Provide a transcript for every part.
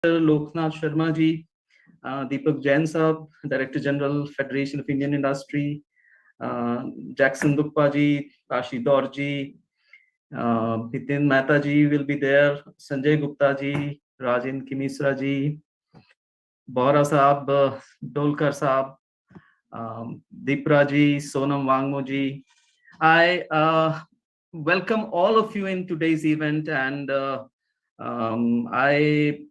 Loknath Sharma ji, Deepak Jain Sahab, Director General, Federation of Indian Industry, Jackson Dukpa ji, Kashi Daur ji, Nitin Mehta ji will be there, Sanjay Gupta ji, Rajin Kimisra ji, Bora Sahab, Dolkar Sahab, Deepra ji, Sonam Wangmo ji. I welcome all of you in today's event, and I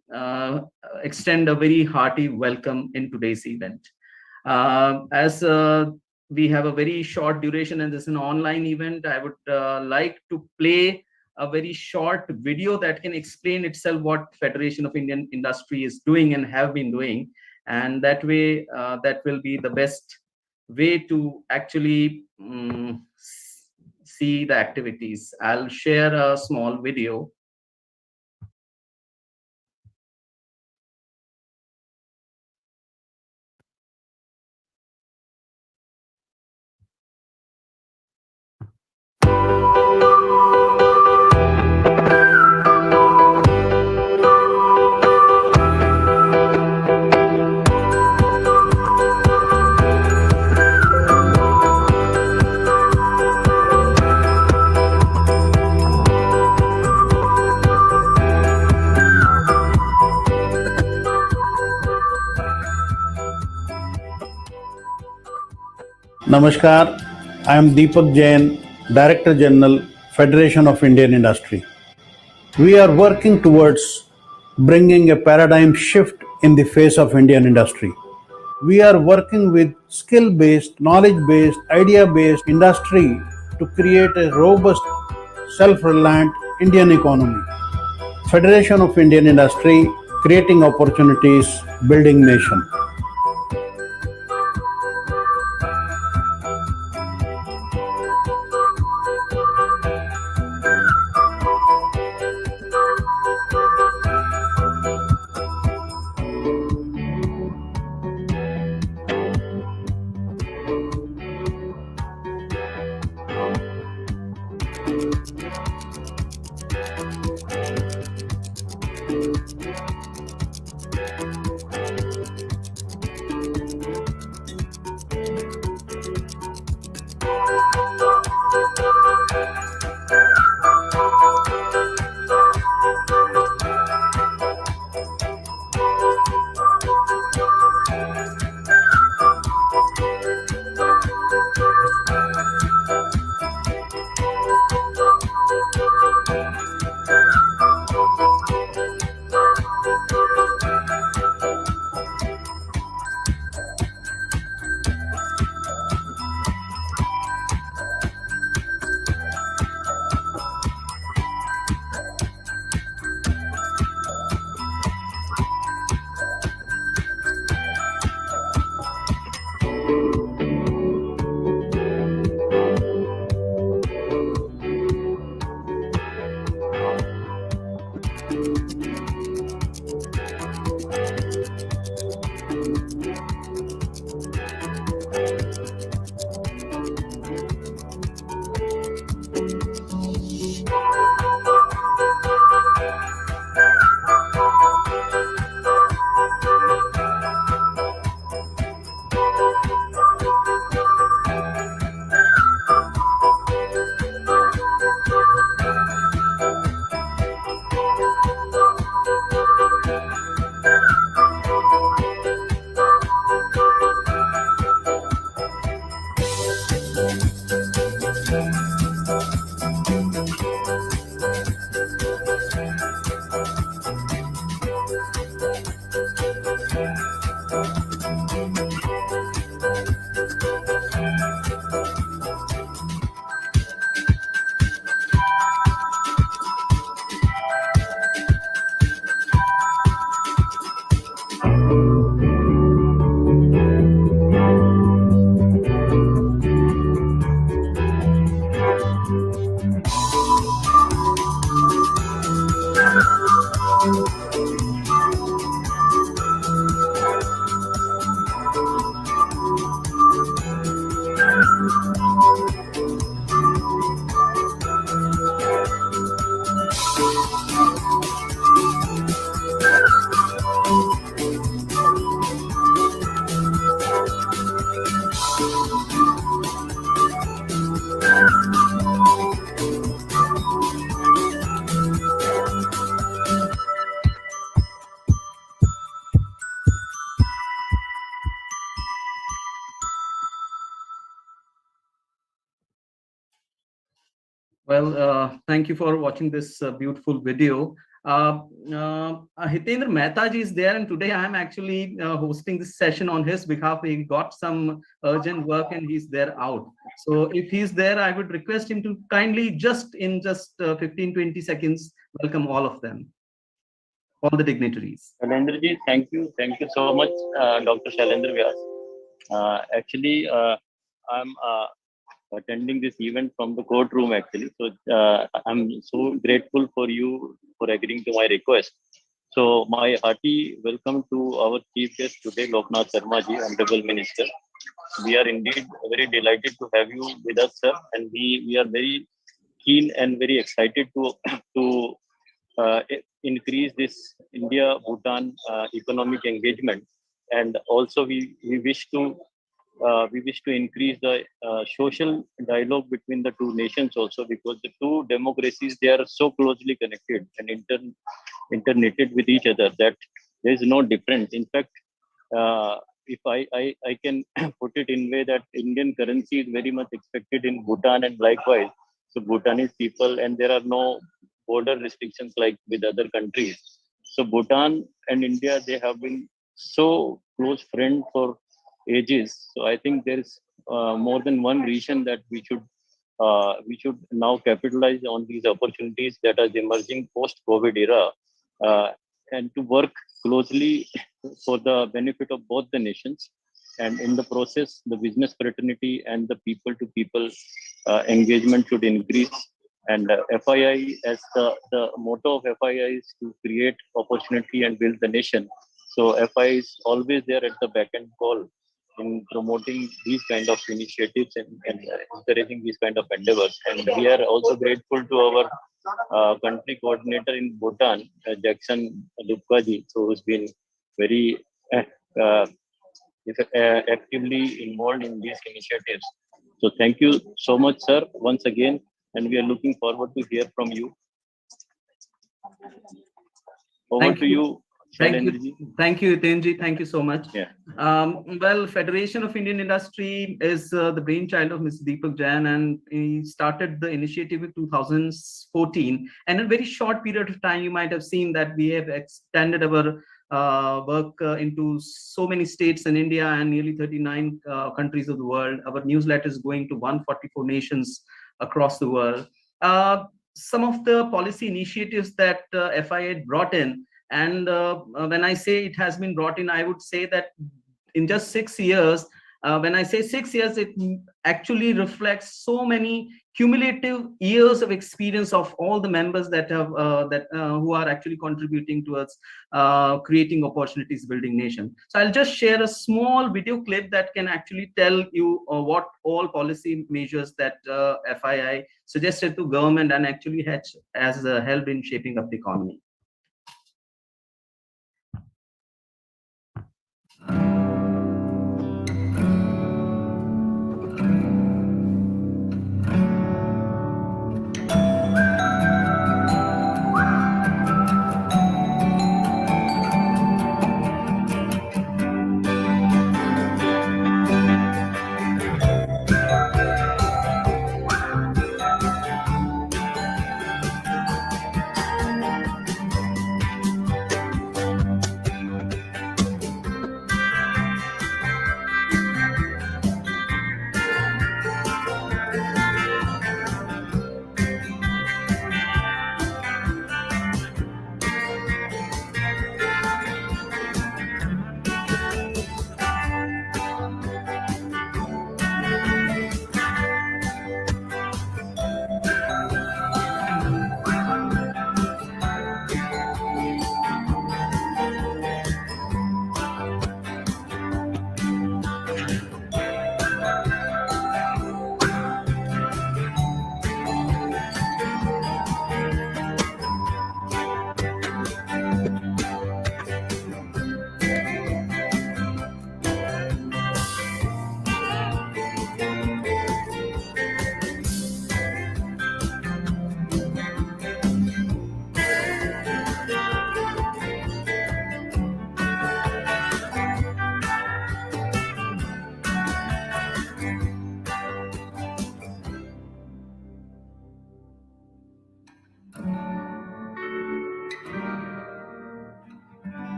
extend a very hearty welcome in today's event. As we have a very short duration and this is an online event, I would like to play a very short video that can explain itself what Federation of Indian Industry is doing and have been doing, and that way that will be the best way to actually see the activities. I'll share a small video. Namaskar, I am Deepak Jain, Director General, Federation of Indian Industry. We are working towards bringing a paradigm shift in the face of Indian industry. We are working with skill-based, knowledge-based, idea-based industry to create a robust, self-reliant Indian economy. Federation of Indian Industry, creating opportunities, building nation. Well, thank you for watching this beautiful video. Hitendra Mehta ji is there, and today I am actually hosting this session on his behalf. He got some urgent work and he's there out. So if he's there, I would request him to kindly just 15-20 seconds welcome all of them, all the dignitaries. Shailendra ji, thank you so much, Dr. Shailendra Vyas. Actually, I'm attending this event from the courtroom actually. So I'm so grateful for you for agreeing to my request. So my hearty welcome to our chief guest today, Loknath Sharma ji, Honorable Minister. We are indeed very delighted to have you with us, sir, and we are very keen and very excited to increase this India-Bhutan economic engagement, and also we wish to increase the social dialogue between the two nations also, because the two democracies, they are so closely connected and interknitted with each other that there is no difference. In fact, if I can put it in way that Indian currency is very much expected in Bhutan, and likewise, so Bhutanese people, and there are no border restrictions like with other countries. So Bhutan and India, they have been so close friends for ages. So I think there is more than one reason that we should now capitalize on these opportunities that are emerging post-COVID era, and to work closely for the benefit of both the nations. And in the process, the business fraternity and the people-to-people engagement should increase. And FII, as the motto of FII is to create opportunity and build the nation. So FII is always there at the back end call in promoting these kind of initiatives and encouraging these kind of endeavors. And we are also grateful to our country coordinator in Bhutan, Jackson Dupkaji, who has been very actively involved in these initiatives. So thank you so much, sir, once again, and we are looking forward to hear from you. Over to you. Thank you, Hitenji. Thank you so much. Yeah. Well, Federation of Indian Industry is the brainchild of Mr. Deepak Jain, and he started the initiative in 2014. And in a very short period of time, you might have seen that we have extended our work into so many states in India and nearly 39 countries of the world. Our newsletter is going to 144 nations across the world. Some of the policy initiatives that FII brought in, and when I say it has been brought in, I would say that in just 6 years, when I say 6 years, it actually reflects so many cumulative years of experience of all the members that have who are actually contributing towards creating opportunities, building nation. So I'll just share a small video clip that can actually tell you what all policy measures that FII suggested to government and actually has helped in shaping up the economy.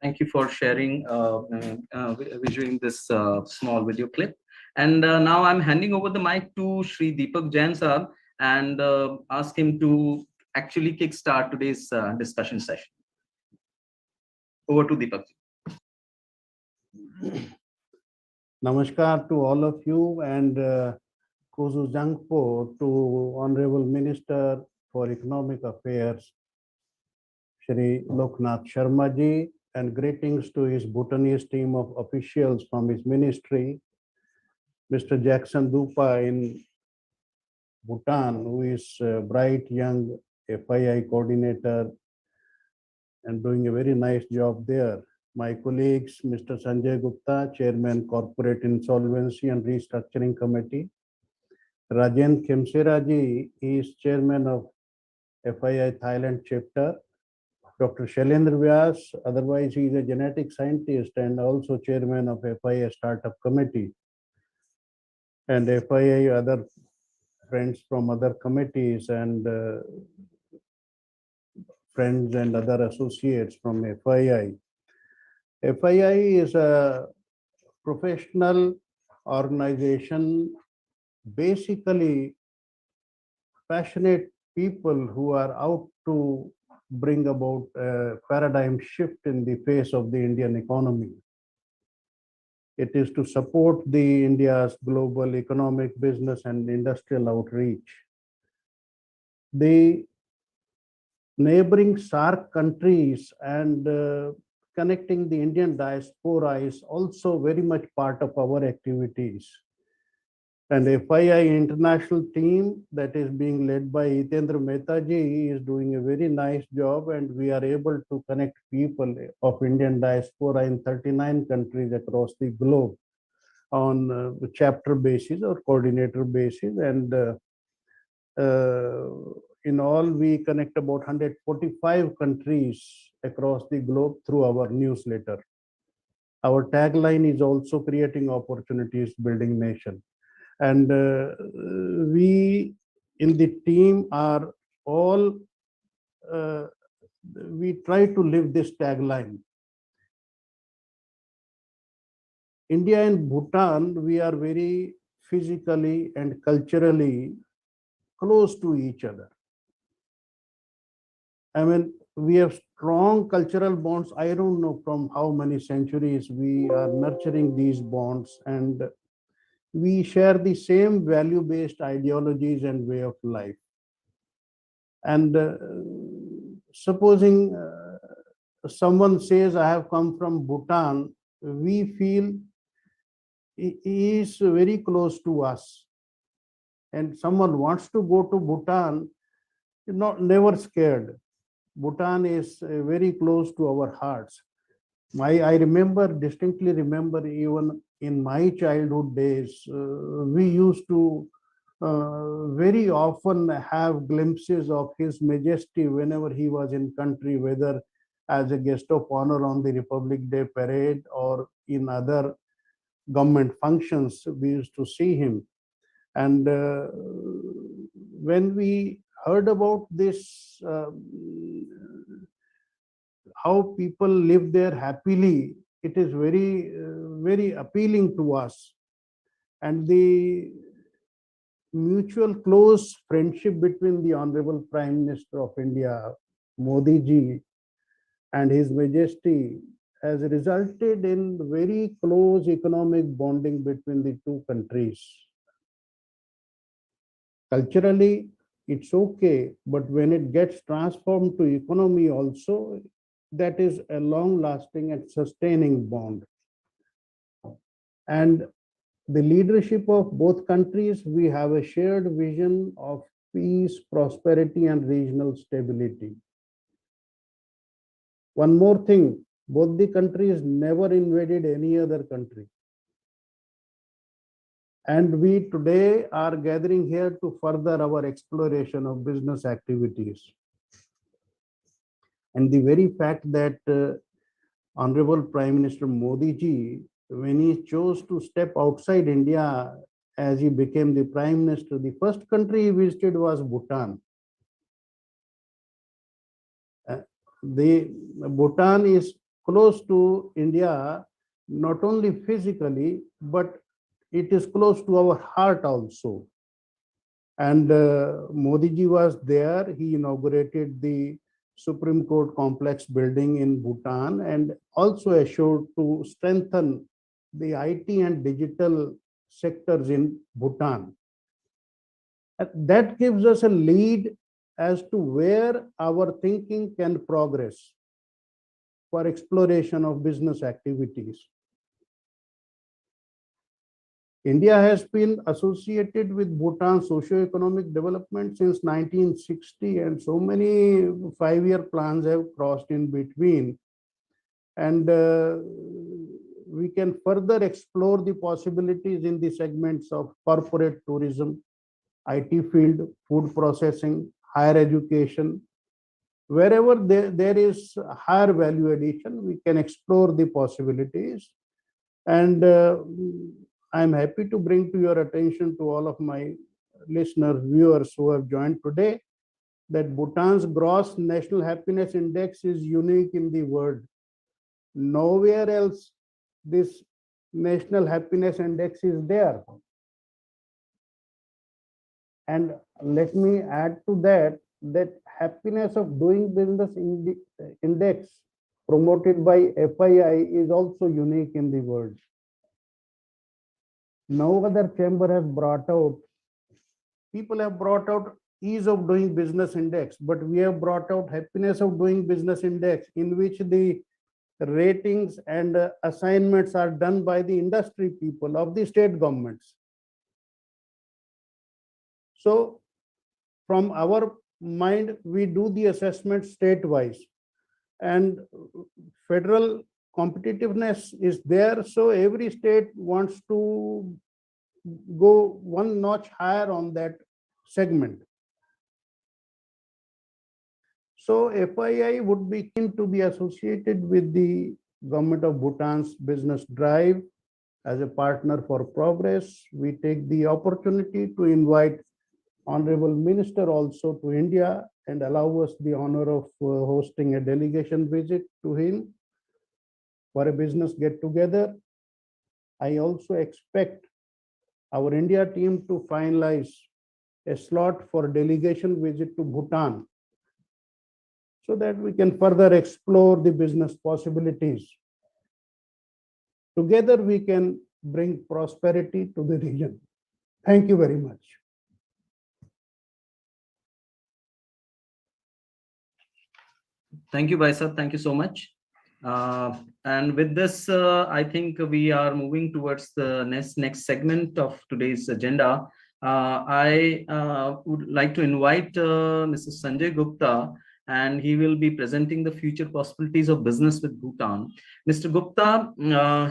Thank you for sharing, visualizing this small video clip. And now I'm handing over the mic to Shri Deepak Jain sir and ask him to actually kickstart today's discussion session. Over to Deepak. Namaskar to all of you, and Kuzu Jangpo to Honorable Minister for Economic Affairs, Shri Loknath Sharma ji, and greetings to his Bhutanese team of officials from his ministry, Mr. Jackson Dupa in Bhutan, who is a bright young FII coordinator and doing a very nice job there. My colleagues, Mr. Sanjay Gupta, Chairman, Corporate Insolvency and Restructuring Committee. Rajen Khemsera ji, he is Chairman of FII Thailand Chapter. Dr. Shailendra Vyas, otherwise he is a genetic scientist and also Chairman of FII Startup Committee. And FII other friends from other committees and friends and other associates from FII. FII is a professional organization, basically passionate people who are out to bring about a paradigm shift in the face of the Indian economy. It is to support the India's global economic, business, and industrial outreach. The neighboring SAARC countries and connecting the Indian diaspora is also very much part of our activities. And FII international team that is being led by Hitendra Mehta ji is doing a very nice job, and we are able to connect people of Indian diaspora in 39 countries across the globe on chapter basis or coordinator basis. And in all, we connect about 145 countries across the globe through our newsletter. Our tagline is also creating opportunities, building nation. And we in the team are all, we try to live this tagline. India and Bhutan, we are very physically and culturally close to each other. I mean, we have strong cultural bonds. I don't know from how many centuries we are nurturing these bonds, and we share the same value-based ideologies and way of life. And supposing someone says, I have come from Bhutan, we feel he is very close to us. And someone wants to go to Bhutan, never scared. Bhutan is very close to our hearts. I distinctly remember even in my childhood days, we used to very often have glimpses of His Majesty whenever he was in country, whether as a guest of honor on the Republic Day parade or in other government functions, we used to see him. And when we heard about this, how people live there happily, it is very, very appealing to us. And the mutual close friendship between the Honorable Prime Minister of India, Modi ji, and His Majesty has resulted in very close economic bonding between the two countries. Culturally, it's okay, but when it gets transformed to economy also, that is a long-lasting and sustaining bond. And the leadership of both countries, we have a shared vision of peace, prosperity, and regional stability. One more thing, both the countries never invaded any other country. And we today are gathering here to further our exploration of business activities. And the very fact that Honorable Prime Minister Modi ji, when he chose to step outside India as he became the Prime Minister, the first country he visited was Bhutan. Bhutan is close to India, not only physically, but it is close to our heart also. And Modi ji was there. He inaugurated the Supreme Court complex building in Bhutan and also assured to strengthen the IT and digital sectors in Bhutan. That gives us a lead as to where our thinking can progress for exploration of business activities. India has been associated with Bhutan's socio-economic development since 1960, and so many five-year plans have crossed in between. And we can further explore the possibilities in the segments of corporate tourism, IT field, food processing, higher education. Wherever there is higher value addition, we can explore the possibilities. And I'm happy to bring to your attention, to all of my listeners, viewers who have joined today, that Bhutan's gross national happiness index is unique in the world. Nowhere else this national happiness index is there. And let me add to that, that happiness of doing business index promoted by FII is also unique in the world. No other chamber has brought out, people have brought out ease of doing business index, but we have brought out happiness of doing business index, in which the ratings and assignments are done by the industry people of the state governments. So from our mind, we do the assessment state-wise, and federal competitiveness is there. So every state wants to go one notch higher on that segment. So FII would be keen to be associated with the government of Bhutan's business drive as a partner for progress. We take the opportunity to invite Honorable Minister also to India and allow us the honor of hosting a delegation visit to him for a business get-together. I also expect our India team to finalize a slot for delegation visit to Bhutan, so that we can further explore the business possibilities. Together, we can bring prosperity to the region. Thank you very much. Thank you, Bhai Sahab. Thank you so much. And with this, I think we are moving towards the next segment of today's agenda. I would like to invite Mr. Sanjay Gupta, and he will be presenting the future possibilities of business with Bhutan. Mr. Gupta,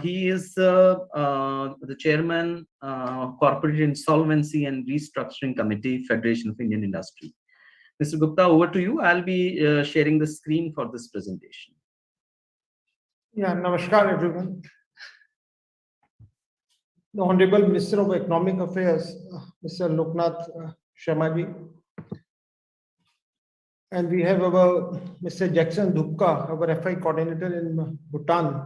he is the chairman, Corporate Insolvency and Restructuring Committee, Federation of Indian Industry. Mr. Gupta, over to you. I'll be sharing the screen for this presentation. Yeah, namaskar everyone. The Honorable Minister of Economic Affairs, Mr. Loknath Sharma ji, and we have our Mr. Jackson Dupka, our FI coordinator in Bhutan,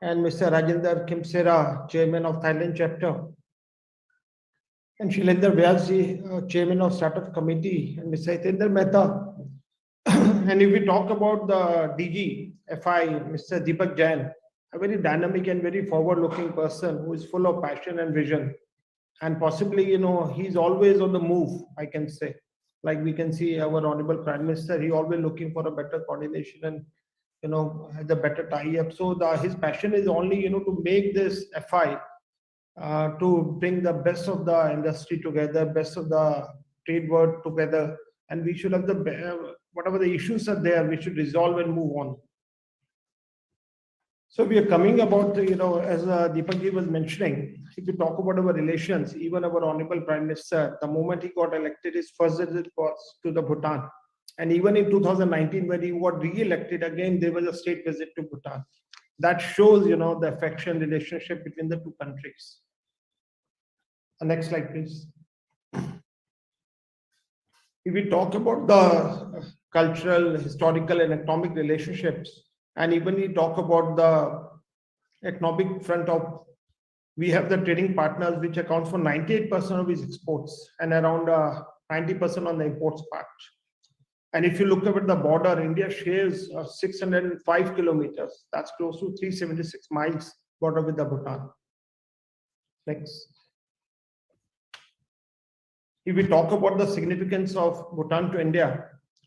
and Mr. Rajendra Kimsera, Chairman of Thailand Chapter, and Shailendra Vyas ji, Chairman of Startup Committee, and Mr. Hitendra Mehta. And if we talk about the DG FI, Mr. Deepak Jain, a very dynamic and very forward-looking person who is full of passion and vision, and possibly, he's always on the move, I can say. Like we can see our Honorable Prime Minister, he always looking for a better coordination and, the better tie-up. So his passion is only, to make this FI, to bring the best of the industry together, best of the trade world together, and we should have whatever the issues are there, we should resolve and move on. So we are coming about, as Deepak ji was mentioning, if we talk about our relations, even our Honorable Prime Minister, the moment he got elected, his first visit was to the Bhutan. And even in 2019, when he got re-elected again, there was a state visit to Bhutan. That shows, the affection relationship between the two countries. Next slide, please. If we talk about the cultural, historical, and economic relationships, And even we talk about the economic front of, we have the trading partners which accounts for 98% of its exports and around 90% on the imports part. And if you look at the border, India shares 605 kilometers. That's close to 376 miles border with the Bhutan. Next. If we talk about the significance of Bhutan to India,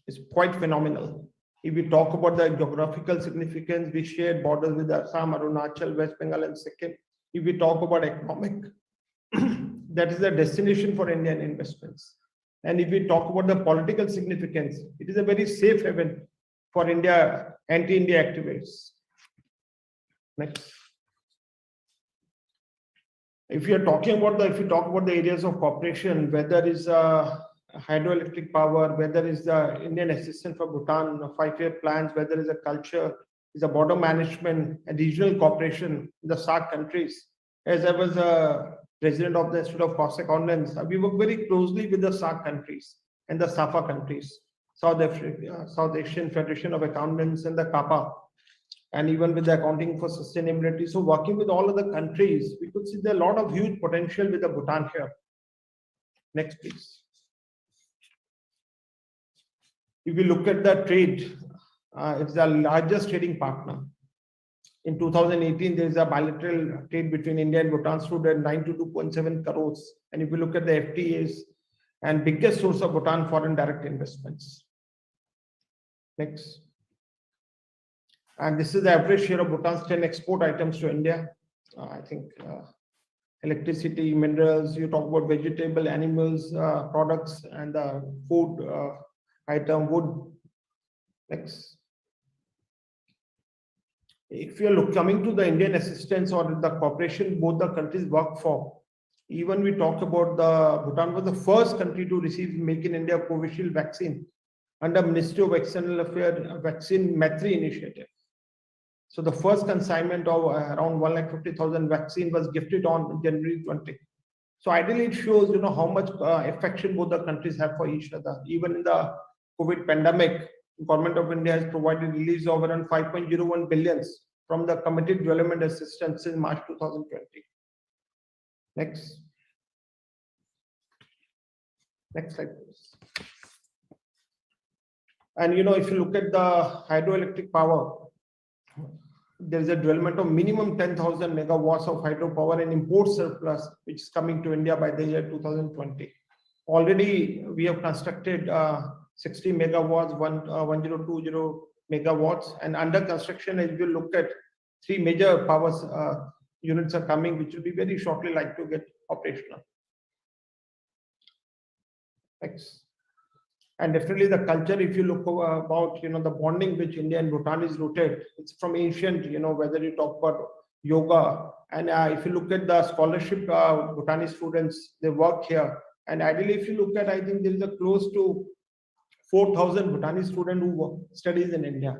it's quite phenomenal. If we talk about the geographical significance, we share borders with Assam, Arunachal, West Bengal, and Sikkim. If we talk about economic, that is a destination for Indian investments. And if we talk about the political significance, it is a very safe haven for India, anti-India activists. Next. If you talk about the areas of cooperation, whether it's hydroelectric power, whether it's the Indian assistance for Bhutan, 5-year plans, whether it's a culture, is a border management and regional cooperation in the SAARC countries. As I was a president of the Institute of Cost Accountants, we work very closely with the SAARC countries and the SAFA countries, South Asian Federation of Accountants and the CAPA, and even with the accounting for sustainability. So working with all of the countries, we could see there a lot of huge potential with the Bhutan here. Next, please. If we look at the trade, it's the largest trading partner. In 2018, there is a bilateral trade between India and Bhutan stood at 92.7 crores. And if you look at the FTAs, and biggest source of Bhutan foreign direct investments. Next. And this is the average share of Bhutan's 10 export items to India. I think electricity, minerals, you talk about vegetable, animals, products, and food item, wood. Next. If you're coming to the Indian assistance or the cooperation both the countries work for, even we talk about the Bhutan was the first country to receive Make in India Covishield vaccine under Ministry of External Affairs Vaccine Maitri initiative. So the first consignment of around 150,000 vaccine was gifted on January 20. So ideally, it shows how much affection both the countries have for each other. Even in the COVID pandemic, Government of India has provided release of around 5.01 billions from the committed development assistance in March 2020. Next. Next slide, please. And if you look at the hydroelectric power, there is a development of minimum 10,000 megawatts of hydropower and import surplus, which is coming to India by the year 2020. Already, we have constructed 60 megawatts, 1020 megawatts, and under construction, as we look at 3 major power units are coming, which will be very shortly like to get operational. Next. And definitely the culture, if you look about, the bonding which India and Bhutan is rooted, it's from ancient, whether you talk about yoga, and if you look at the scholarship, Bhutanese students, they work here. And ideally, if you look at, I think there is a close to 4,000 Bhutanese students who studies in India.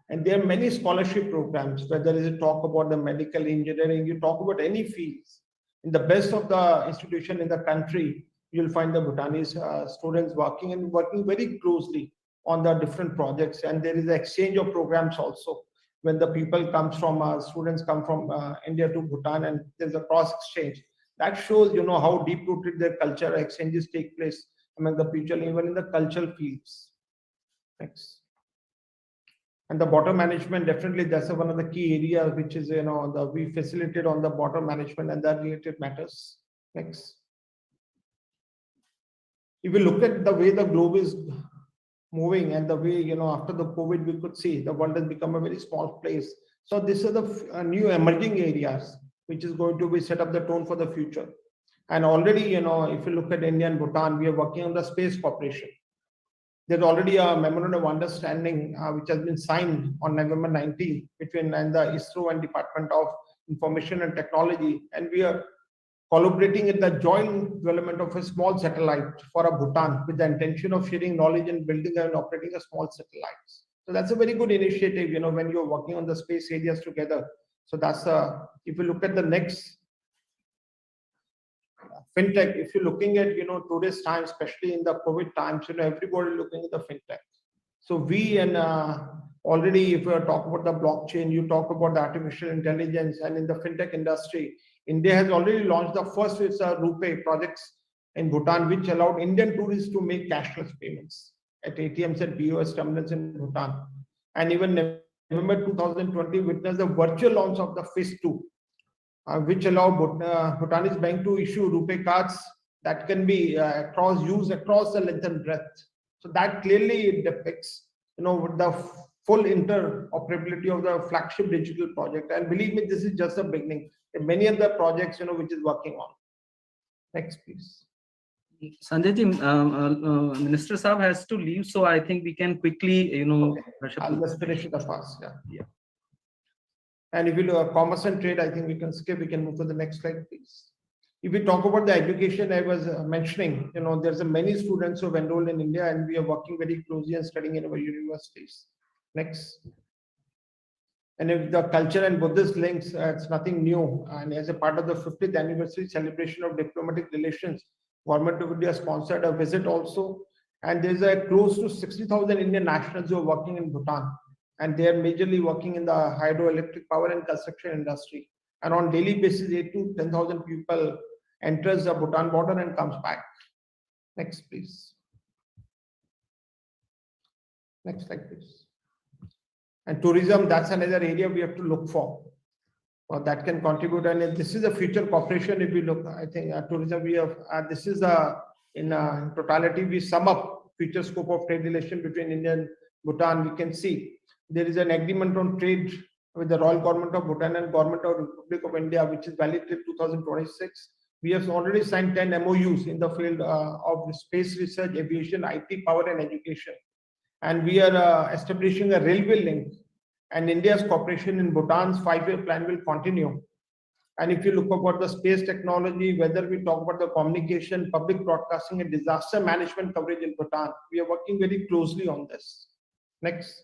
And there are many scholarship programs, whether you talk about the medical engineering, you talk about any fields. In the best of the institution in the country, you'll find the Bhutanese students working very closely on the different projects. And there is an exchange of programs also. When the people comes from, students come from India to Bhutan, and there's a cross exchange. That shows, how deep rooted their culture exchanges take place among the people, even in the cultural fields. Next. And the border management, definitely that's one of the key areas, which is, we facilitate on the border management and that related matters. Next. If we look at the way the globe is moving and the way, after the COVID, we could see the world has become a very small place. So this is the new emerging areas, which is going to be set up the tone for the future. And already, if you look at India and Bhutan, we are working on the space cooperation. There's already a memorandum of understanding which has been signed on November 19 between the ISRO and Department of Information and Technology. And we are collaborating in the joint development of a small satellite for a Bhutan with the intention of sharing knowledge and building and operating a small satellites. So that's a very good initiative, when you're working on the space areas together. So that's if you look at the next fintech, if you're looking at, today's time, especially in the COVID times, everybody looking at the fintech. So we and Already, if you talk about the blockchain, you talk about the artificial intelligence, and in the fintech industry, India has already launched the first RuPay projects in Bhutan, which allowed Indian tourists to make cashless payments at ATMs and POS terminals in Bhutan. And even November 2020 witnessed the virtual launch of the Phase 2, which allowed Bhutanese bank to issue RuPay cards that can be used across the length and breadth. So that clearly depicts, the full interoperability of the flagship digital project. And believe me, this is just the beginning. There are many other projects, which is working on. Next, please. Sanjay ji, Minister Saab has to leave, so I think we can quickly, Okay. I'll just finish it fast. Yeah. And if you look at commerce and trade, I think we can skip. We can move to the next slide, please. If we talk about the education, I was mentioning, there's many students who have enrolled in India, and we are working very closely and studying in our universities. Next. And if the culture and Buddhist links, it's nothing new. And as a part of the 50th anniversary celebration of diplomatic relations, Government of India sponsored a visit also. And there's a close to 60,000 Indian nationals who are working in Bhutan. And they are majorly working in the hydroelectric power and construction industry. And on daily basis, 8 to 10,000 people enters the Bhutan border and comes back. Next, please. Next slide, please. And tourism, that's another area we have to look for. That can contribute. And this is a future cooperation. If we look, I think tourism, we have, this is in totality, we sum up future scope of trade relation between India and Bhutan. We can see there is an agreement on trade with the Royal Government of Bhutan and Government of Republic of India, which is valid till 2026. We have already signed 10 MOUs in the field of space research, aviation, IT, power, and education. And we are establishing a railway link. And India's cooperation in Bhutan's 5-year plan will continue. And if you look about the space technology, whether we talk about the communication, public broadcasting, and disaster management coverage in Bhutan, we are working very closely on this. Next.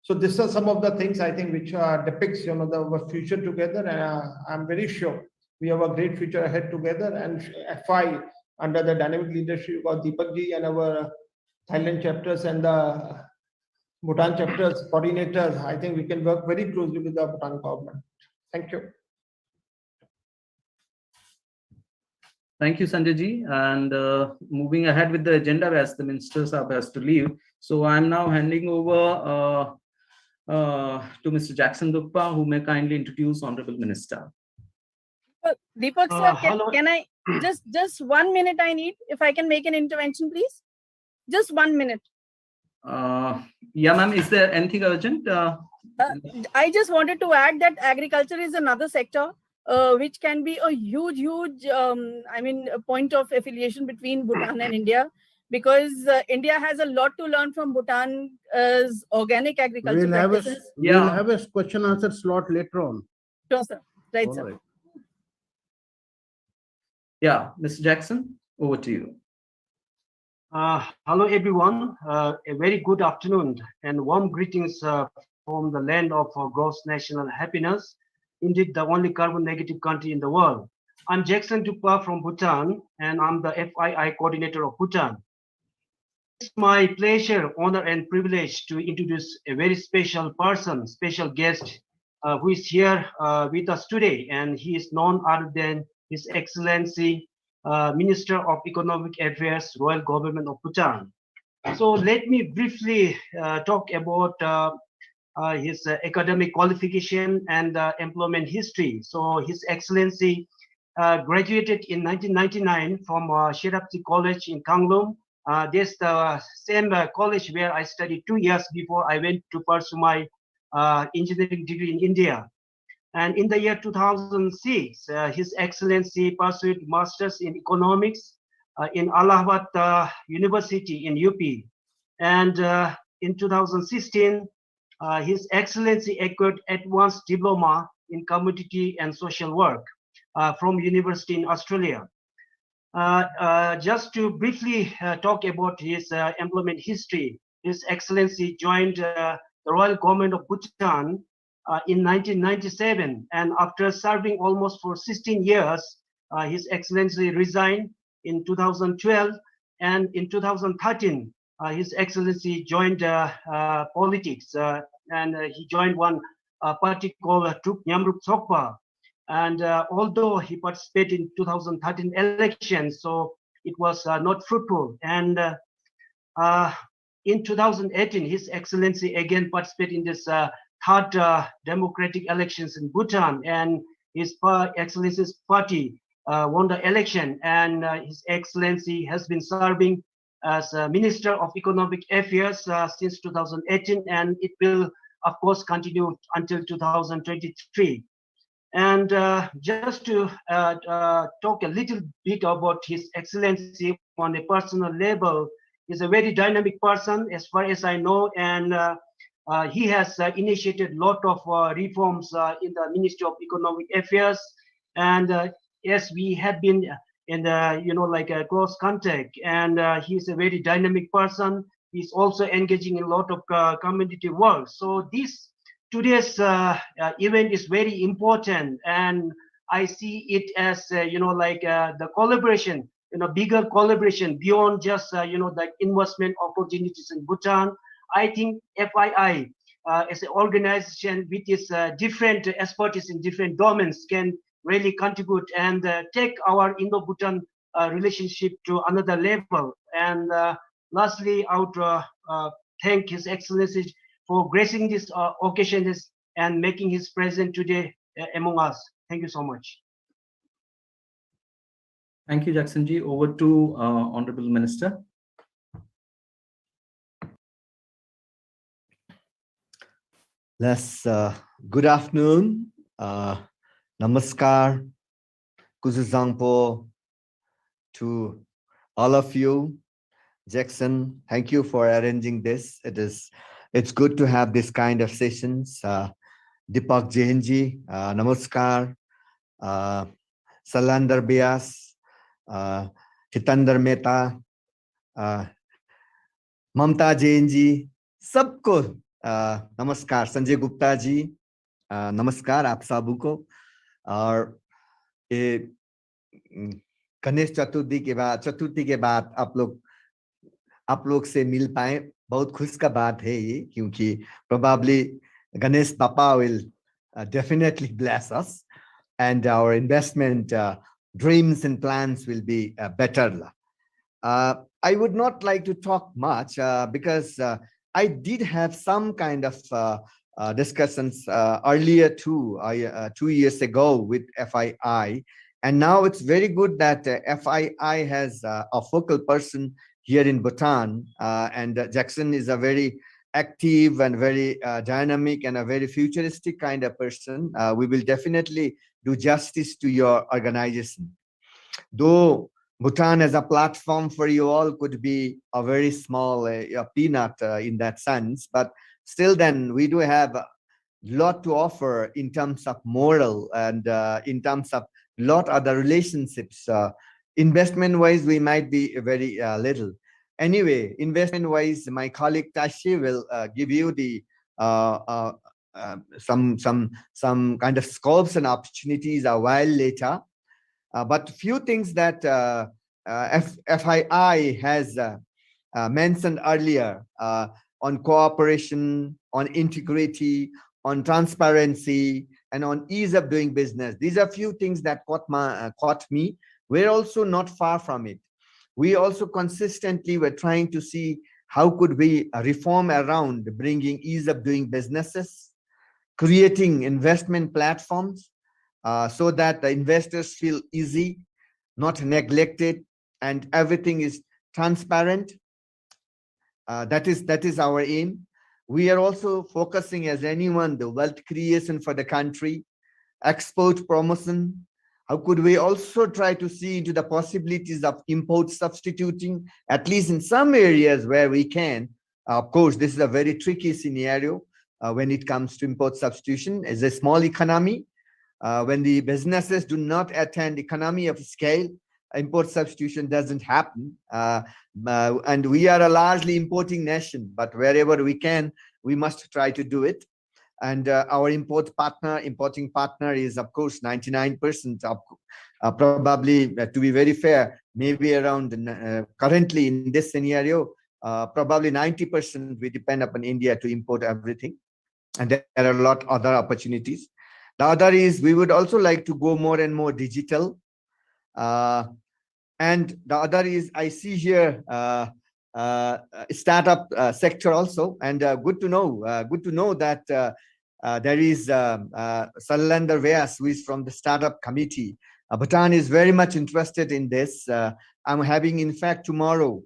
So these are some of the things I think which depicts, the future together. And I'm very sure we have a great future ahead together. And FI, under the dynamic leadership of Deepak ji and our Thailand chapters and the Bhutan chapters coordinators, I think we can work very closely with the Bhutan government. Thank you. Thank you, Sanjay ji. And moving ahead with the agenda, as the Minister Saab has to leave. So I'm now handing over to Mr. Jackson Dukpa, who may kindly introduce Honorable Minister. Deepak sir, can I just 1 minute I need, if I can make an intervention, please? Just 1 minute. Yeah, ma'am, is there anything urgent? I just wanted to add that agriculture is another sector which can be a huge, point of affiliation between Bhutan and India, because India has a lot to learn from Bhutan's organic agriculture practices. We'll have a question answer slot later on. Sure, sir. Right, All sir. right. Yeah, Mr. Jackson, over to you. Hello, everyone. A very good afternoon and warm greetings from the land of gross national happiness. Indeed, the only carbon negative country in the world. I'm Jackson Dukpa from Bhutan, and I'm the FII coordinator of Bhutan. It's my pleasure, honor, and privilege to introduce a very special person, special guest, who is here with us today, and he is none other than His Excellency Minister of Economic Affairs, Royal Government of Bhutan. So let me briefly talk about his academic qualification and employment history. So His Excellency graduated in 1999 from Sherapsi College in Kangloom. This the same college where I studied 2 years before I went to pursue my engineering degree in India. And in the year 2006, His Excellency pursued Masters in Economics in Allahabad University in UP. And in 2016, His Excellency acquired Advanced Diploma in Community and Social Work from University in Australia. Just to briefly talk about his employment history, His Excellency joined the Royal Government of Bhutan in 1997, and after serving almost for 16 years, His Excellency resigned in 2012, and in 2013, His Excellency joined politics, and he joined one party called Truk Nyamruk Sokpa. And although he participated in 2013 elections, so it was not fruitful. And in 2018, His Excellency again participated in this third democratic elections in Bhutan, and His Excellency's party won the election, and His Excellency has been serving as Minister of Economic Affairs since 2018, and it will, of course, continue until 2023. And just to talk a little bit about His Excellency on a personal level, he's a very dynamic person, as far as I know, and he has initiated a lot of reforms in the Ministry of Economic Affairs. And yes, we have been in the, like a close contact, and he's a very dynamic person. He's also engaging in a lot of community work. So today's event is very important, and I see it as the collaboration, bigger collaboration beyond just the investment opportunities in Bhutan. I think FII as an organization with its different expertise in different domains can really contribute and take our Indo-Bhutan relationship to another level. And lastly, I would thank His Excellency for gracing this occasion and making his presence today among us. Thank you so much. Thank you, Jackson ji. Over to Honorable Minister. Good afternoon. Namaskar. Kuzuzangpo to all of you. Jackson, thank you for arranging this. It's good to have this kind of sessions. Deepak Jain ji, namaskar. Salandar Bias, Hitandar Mehta, Mamta Jain ji, सबको नमस्कार. संजय गुप्ता जी, नमस्कार आप सबको. और ये गणेश चतुर्थी के बाद आप लोग से मिल पाए, बहुत खुश का बात है ये, क्योंकि probably Ganesh Papa will definitely bless us, and our investment dreams and plans will be better. I would not like to talk much because I did have some kind of discussions earlier 2 years ago with FII, and now it's very good that FII has a focal person here in Bhutan, and Jackson is a very active and very dynamic and a very futuristic kind of person. We will definitely do justice to your organization. Though Bhutan as a platform for you all could be a very small peanut in that sense, but still then we do have a lot to offer in terms of moral and in terms of lot other relationships. Investment wise, we might be very little. Anyway, investment wise, my colleague Tashi will give you the some kind of scopes and opportunities a while later. But few things that FII has mentioned earlier on cooperation, on integrity, on transparency, and on ease of doing business. These are few things that caught me. We're also not far from it. We also consistently were trying to see how could we reform around bringing ease of doing businesses, creating investment platforms so that the investors feel easy, not neglected, and everything is transparent. That is our aim. We are also focusing as anyone the wealth creation for the country, export promotion. How could we also try to see into the possibilities of import substituting, at least in some areas where we can. Of course, this is a very tricky scenario when it comes to import substitution. As a small economy, when the businesses do not attend economy of scale, import substitution doesn't happen. And we are a largely importing nation, but wherever we can, we must try to do it. And our importing partner is, of course, 99% of probably, to be very fair, maybe around currently in this scenario, probably 90% we depend upon India to import everything. And there are a lot of other opportunities. The other is we would also like to go more and more digital. And the other is I see here startup sector also. And good to know that there is Salander Vyas, who is from the startup committee. Bhutan is very much interested in this. I'm having, in fact, tomorrow,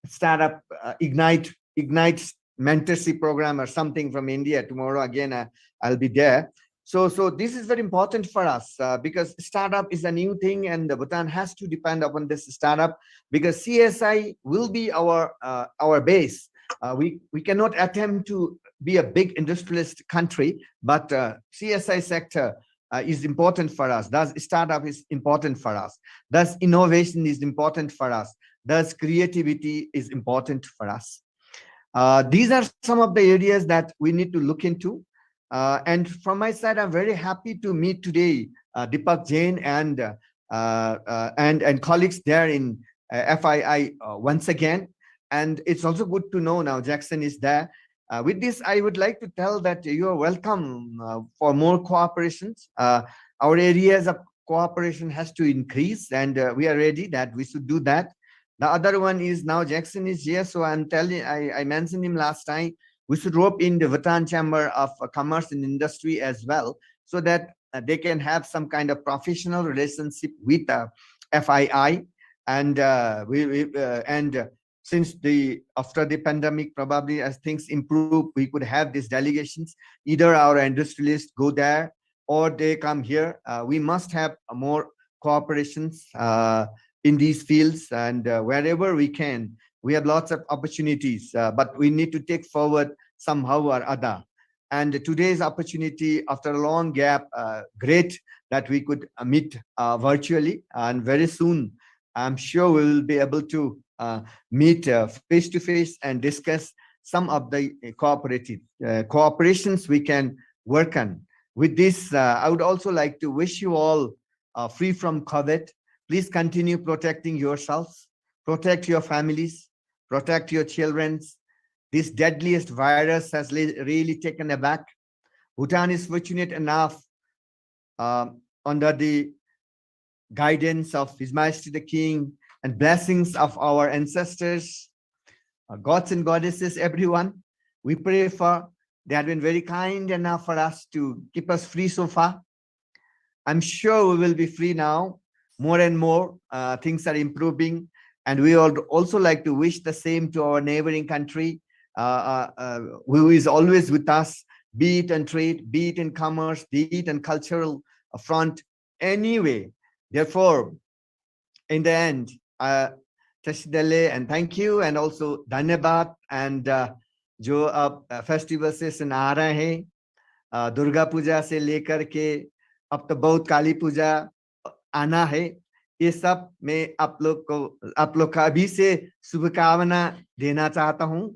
startup Ignite mentorship program or something from India. Tomorrow again, I'll be there. So this is very important for us because startup is a new thing, and Bhutan has to depend upon this startup because CSI will be our base. We cannot attempt to be a big industrialist country, but CSI sector is important for us. Thus, startup is important for us. Thus, innovation is important for us. Thus, creativity is important for us. These are some of the areas that we need to look into. And from my side, I'm very happy to meet today Deepak, Jain, and colleagues there in FII once again. And it's also good to know now Jackson is there. With this, I would like to tell that you are welcome for more cooperations. Our areas of cooperation has to increase, and we are ready that we should do that. The other one is now Jackson is here, so I'm telling. I mentioned him last time. We should rope in the Bhutan Chamber of Commerce and Industry as well, so that they can have some kind of professional relationship with FII, and since after the pandemic, probably as things improve, we could have these delegations. Either our industrialists go there or they come here. We must have more cooperations in these fields, and wherever we can. We have lots of opportunities, but we need to take forward somehow or other. And today's opportunity, after a long gap, great that we could meet virtually, and very soon, I'm sure we will be able to meet face to face and discuss some of the cooperations we can work on. With this, I would also like to wish you all free from COVID. Please continue protecting yourselves, protect your families, protect your children. This deadliest virus has really taken aback. Bhutan is fortunate enough under the guidance of His Majesty the King and blessings of our ancestors, gods and goddesses, everyone. We pray for, they have been very kind enough for us to keep us free so far. I'm sure we will be free now. More and more things are improving. And we would also like to wish the same to our neighboring country, who is always with us, be it in trade, be it in commerce, be it in cultural front, anyway. Therefore, in the end, Tashidale, and thank you, and also Dhanyabad, and जो अब festival से सुना रहे हैं, दुर्गा पूजा से लेकर के अब तो बहुत काली पूजा आना है, ये सब मैं आप लोग का अभी से शुभकामना देना चाहता हूं,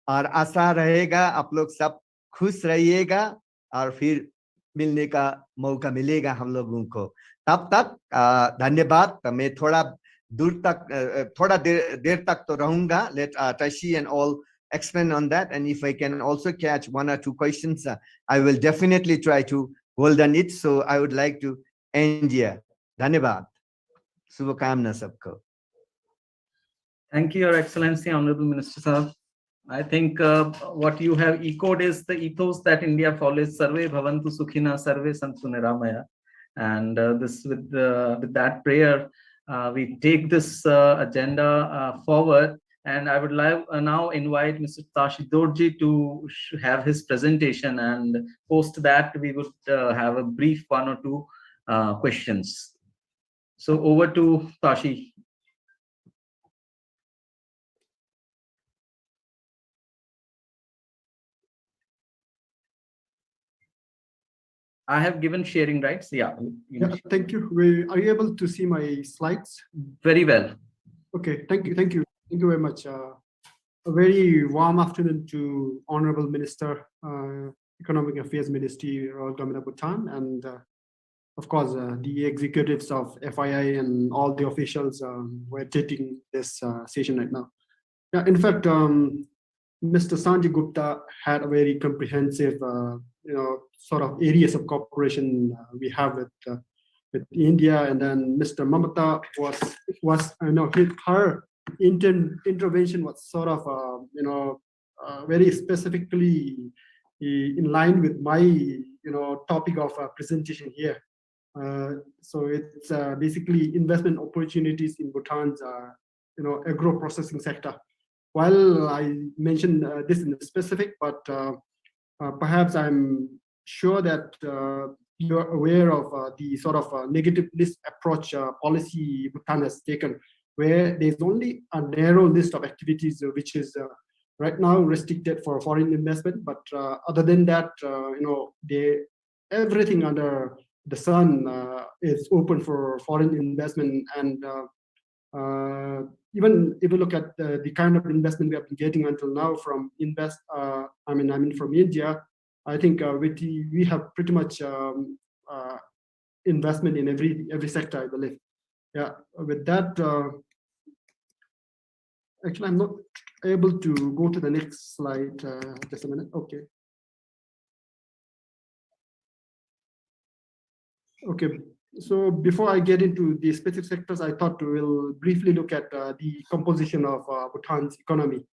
और आशा रहेगा आप लोग सब खुश रहिएगा और फिर मिलने का मौका मिलेगा हम लोगों को। तब तक धन्यवाद। मैं थोड़ा देर तक तो रहूंगा। Let Tashi and all expand on that, and if I can also catch one or two questions, I will definitely try to hold on it. So I would like to end here. धन्यवाद। शुभकामना सबको। Thank you, Your Excellency, Honorable Minister Sahab. I think what you have echoed is the ethos that India follows: Sarve Bhavantu Sukhina, Sarve Santu Niramaya. And this with that prayer, we take this agenda forward. And I would like now invite Mr. Tashi Dorji to have his presentation, and post that we would have a brief one or two questions. So over to Tashi. I have given sharing rights. Yeah. Thank you. Are you able to see my slides? Very well. Okay. Thank you. Thank you. Thank you very much. A very warm afternoon to Honorable Minister, Economic Affairs Ministry, Royal Government of Bhutan, and of course the executives of FII and all the officials who are attending this session right now. Yeah, in fact, Mr. Sanjay Gupta had a very comprehensive, sort of areas of cooperation we have with India, and then Mr. Mamata her intervention was sort of, very specifically in line with my, topic of presentation here. So it's basically investment opportunities in Bhutan's, agro processing sector. While I mentioned this in specific, but perhaps I'm sure that you're aware of the sort of negative list approach policy Bhutan has taken, where there's only a narrow list of activities which is right now restricted for foreign investment. But other than that, everything under the sun is open for foreign investment. And even if you look at the kind of investment we have been getting until now from from India, I think we have pretty much investment in every sector, I believe. Yeah, with that, actually, I'm not able to go to the next slide. Just a minute. Okay. Okay. So before I get into the specific sectors, I thought we'll briefly look at the composition of Bhutan's economy.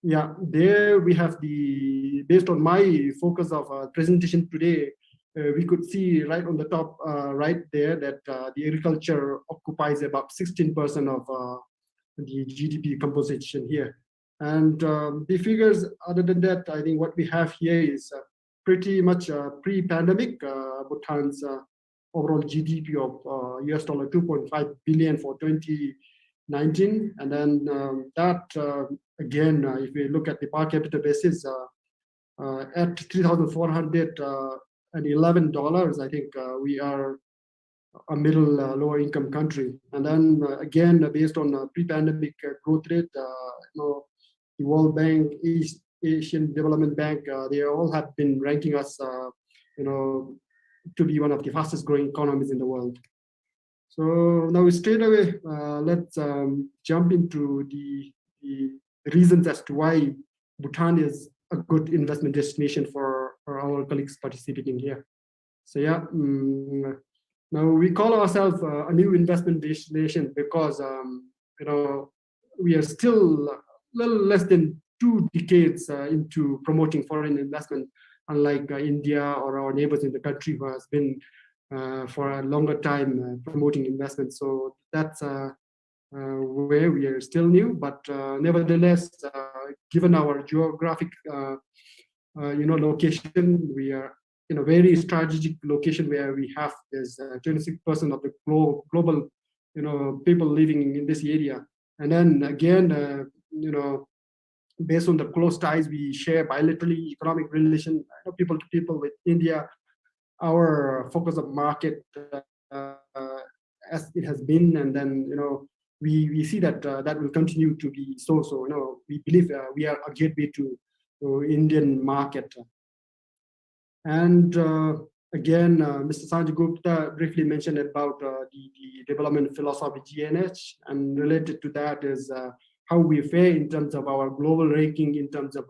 Yeah, there we have based on my focus of presentation today, we could see right on the top right there that the agriculture occupies about 16% of the GDP composition here. And the figures, other than that, I think what we have here is pretty much pre-pandemic. Bhutan's overall GDP of US dollar 2.5 billion for 2019. And then that, again, if we look at the per capita basis, at $3,411, I think we are a middle lower income country. And then again, based on pre-pandemic growth rate, the World Bank, East Asian Development Bank, they all have been ranking us, to be one of the fastest growing economies in the world. So now straight away, let's jump into the reasons as to why Bhutan is a good investment destination for our colleagues participating here. So yeah, now we call ourselves a new investment destination because we are still a little less than 2 decades into promoting foreign investment, unlike India or our neighbors in the country who has been for a longer time promoting investment. So that's where we are still new, but nevertheless, given our geographic location, we are in a very strategic location where we have this 26% of the global people living in this area. And then again, based on the close ties we share bilaterally, economic relation, people to people with India, our focus of market as it has been, and then we see that that will continue to be so. So we believe we are a gateway to Indian market. And again, Mr. Sanjay Gupta briefly mentioned about the development philosophy GNH, and related to that is how we fare in terms of our global ranking in terms of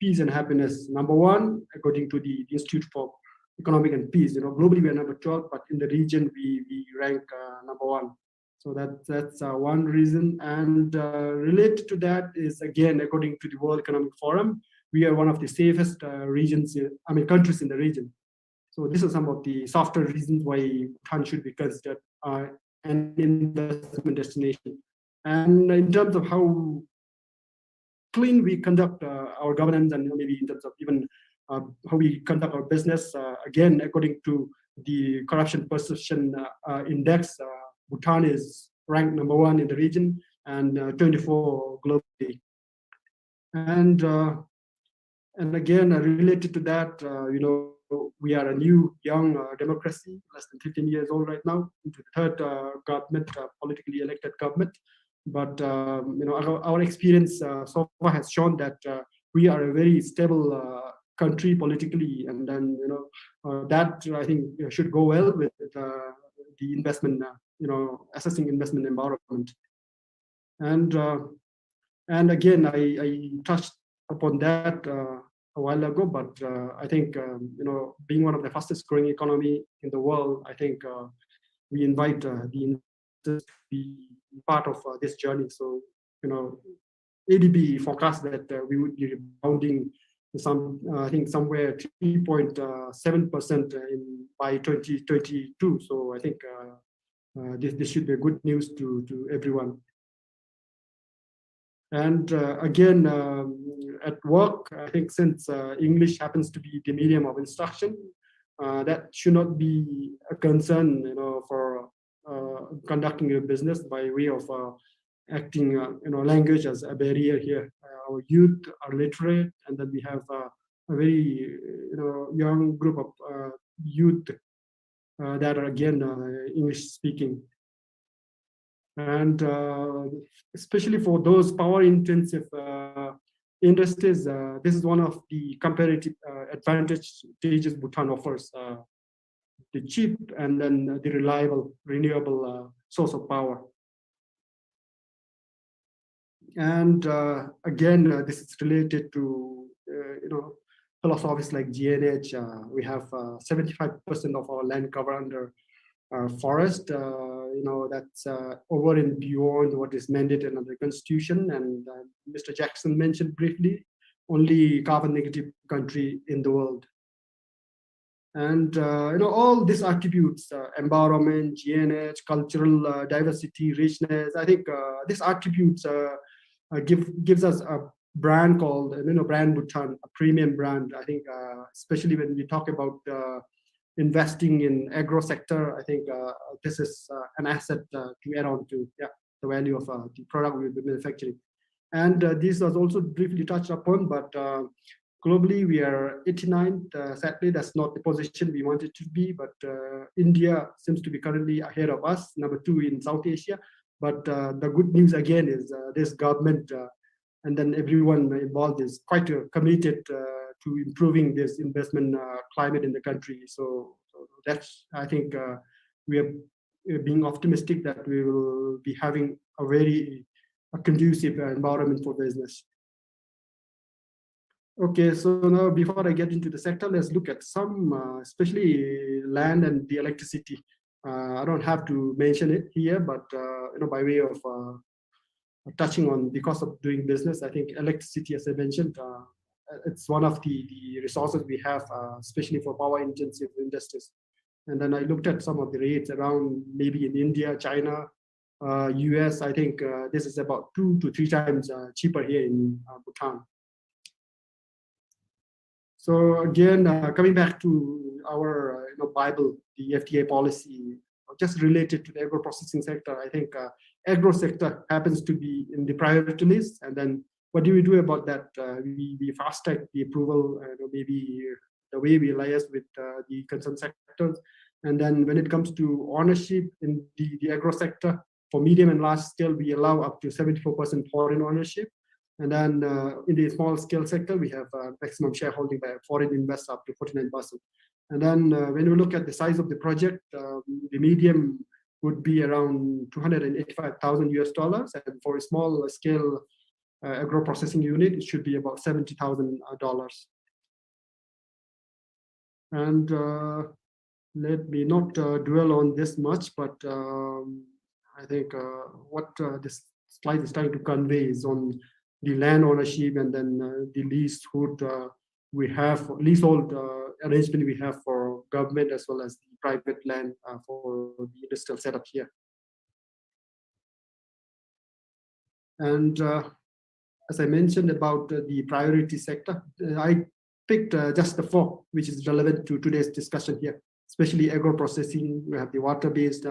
peace and happiness. Number 1, according to the Institute for Economic and Peace. Globally we are number 12, but in the region we rank number 1. So that's one reason. And related to that is, again, according to the World Economic Forum, we are one of the safest countries in the region. So these are some of the softer reasons why Bhutan should be considered an investment destination. And in terms of how clean we conduct our governance, and maybe in terms of even how we conduct our business, again, according to the Corruption Perception Index, Bhutan is ranked number 1 in the region and 24 globally. And again, related to that, we are a new, young democracy, less than 15 years old right now, into the 3rd government, politically elected government. But our experience so far has shown that we are a very stable country politically, and then that I think should go well with the investment, assessing investment environment. And And again, I touched upon that a while ago, but I think being one of the fastest growing economy in the world, I think we invite the investors to be part of this journey. So ADB forecast that we would be rebounding I think somewhere 3.7% by 2022. So I think this should be a good news to everyone. And again, at work, I think since English happens to be the medium of instruction, that should not be a concern, for conducting a business by way of acting, language as a barrier here. Our youth are literate, and then we have a very, young group of youth that are again English speaking. And especially for those power intensive industries, this is one of the comparative advantages Bhutan offers, the cheap and then the reliable, renewable source of power. And again, this is related to, philosophies like GNH. We have 75% of our land cover under forest, that's over and beyond what is mandated under the constitution. And Mr. Jackson mentioned briefly, only carbon negative country in the world. And all these attributes, environment, GNH, cultural diversity, richness, I think these attributes gives us a brand called, brand Bhutan, a premium brand. I think especially when we talk about investing in agro sector, I think this is an asset to add on to the value of the product we'll be manufacturing. And this was also briefly touched upon, but globally we are 89th. Sadly, that's not the position we wanted to be, but India seems to be currently ahead of us, number 2 in South Asia. But the good news again is this government and then everyone involved is quite committed to improving this investment climate in the country. So that's, I think, we are being optimistic that we will be having a very conducive environment for business. Okay, so now before I get into the sector, let's look at some, especially land and the electricity. I don't have to mention it here, but by way of touching on the cost of doing business, I think electricity, as I mentioned, it's one of the resources we have, especially for power intensive industries. And then I looked at some of the rates around, maybe in India, China, US. I think this is about 2 to 3 times cheaper here in Bhutan. So again, coming back to our Bible, the FTA policy, just related to the agro processing sector, I think agro sector happens to be in the priority list. And then what do we do about that? We fast track the approval, maybe the way we liaise with the concerned sectors. And then when it comes to ownership in the agro sector, for medium and large scale, we allow up to 74% foreign ownership. And then in the small scale sector, we have maximum shareholding by foreign investors up to 49%. And then when we look at the size of the project, the medium would be around $285,000, and for a small scale agro processing unit, it should be about $70,000. And let me not dwell on this much, but I think what this slide is trying to convey is on the land ownership and then the leasehold arrangement we have for government as well as the private land for the industrial setup here. And as I mentioned about the priority sector, I picked just the 4 which is relevant to today's discussion here, especially agro processing. We have the water-based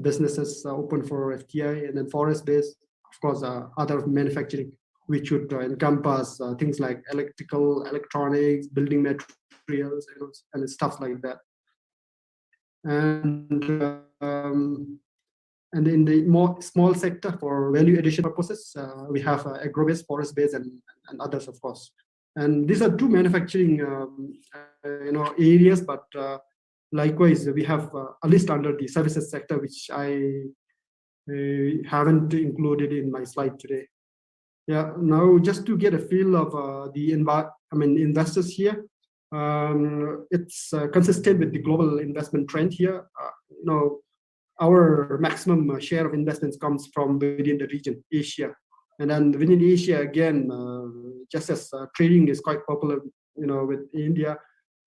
businesses open for FTI, and then forest-based, of course, other manufacturing, which would encompass things like electrical, electronics, building materials, and stuff like that. And in the more small sector for value addition purposes, we have agro-based, forest-based, and others, of course. And these are 2 manufacturing areas, but likewise, we have a list under the services sector, which I haven't included in my slide today. Yeah, now just to get a feel of investors here, it's consistent with the global investment trend here. Our maximum share of investments comes from within the region, Asia. And then within Asia, again, just as trading is quite popular, with India,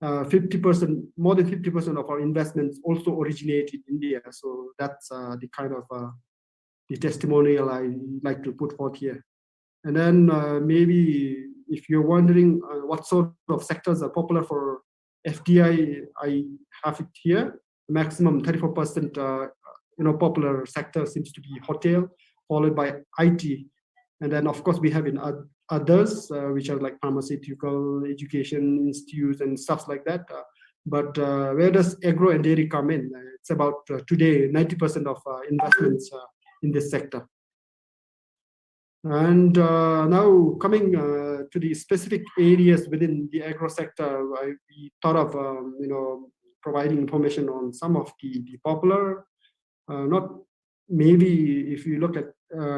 50%, more than 50% of our investments also originate in India. So that's the kind of the testimonial I like to put forth here. And then maybe if you're wondering what sort of sectors are popular for FDI, I have it here. Maximum 34%, popular sector seems to be hotel, followed by IT. And then of course we have in others, which are like pharmaceutical, education institutes and stuff like that. But where does agro and dairy come in? It's about today 90% of investments in this sector. And now coming to the specific areas within the agro sector, we thought of providing information on some of the popular, not maybe if you look at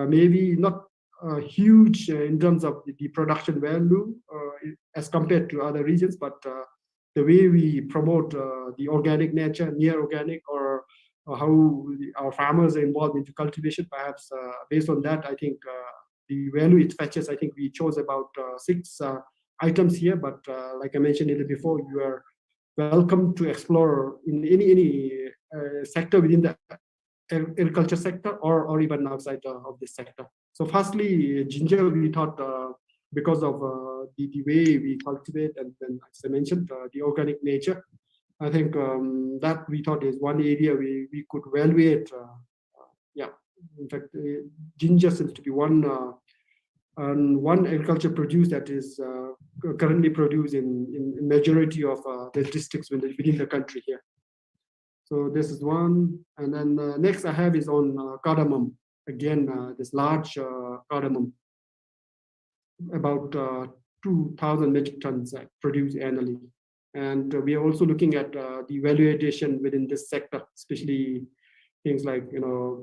maybe not huge in terms of the production value as compared to other regions, but the way we promote the organic nature, near organic, or how our farmers are involved into cultivation, perhaps based on that, I think the value it fetches, I think we chose about 6 items here, but like I mentioned a little before, you are welcome to explore in any sector within the agriculture sector or even outside of this sector. So firstly, ginger, we thought because of the way we cultivate and then, as I mentioned, the organic nature, I think that we thought is one area we could evaluate. In fact, ginger seems to be one agriculture produce that is currently produced in majority of the districts within the country here. So this is one, and then next I have is on cardamom. Again, this large cardamom, about 2,000 metric tons produced annually, and we are also looking at the value addition within this sector, especially things like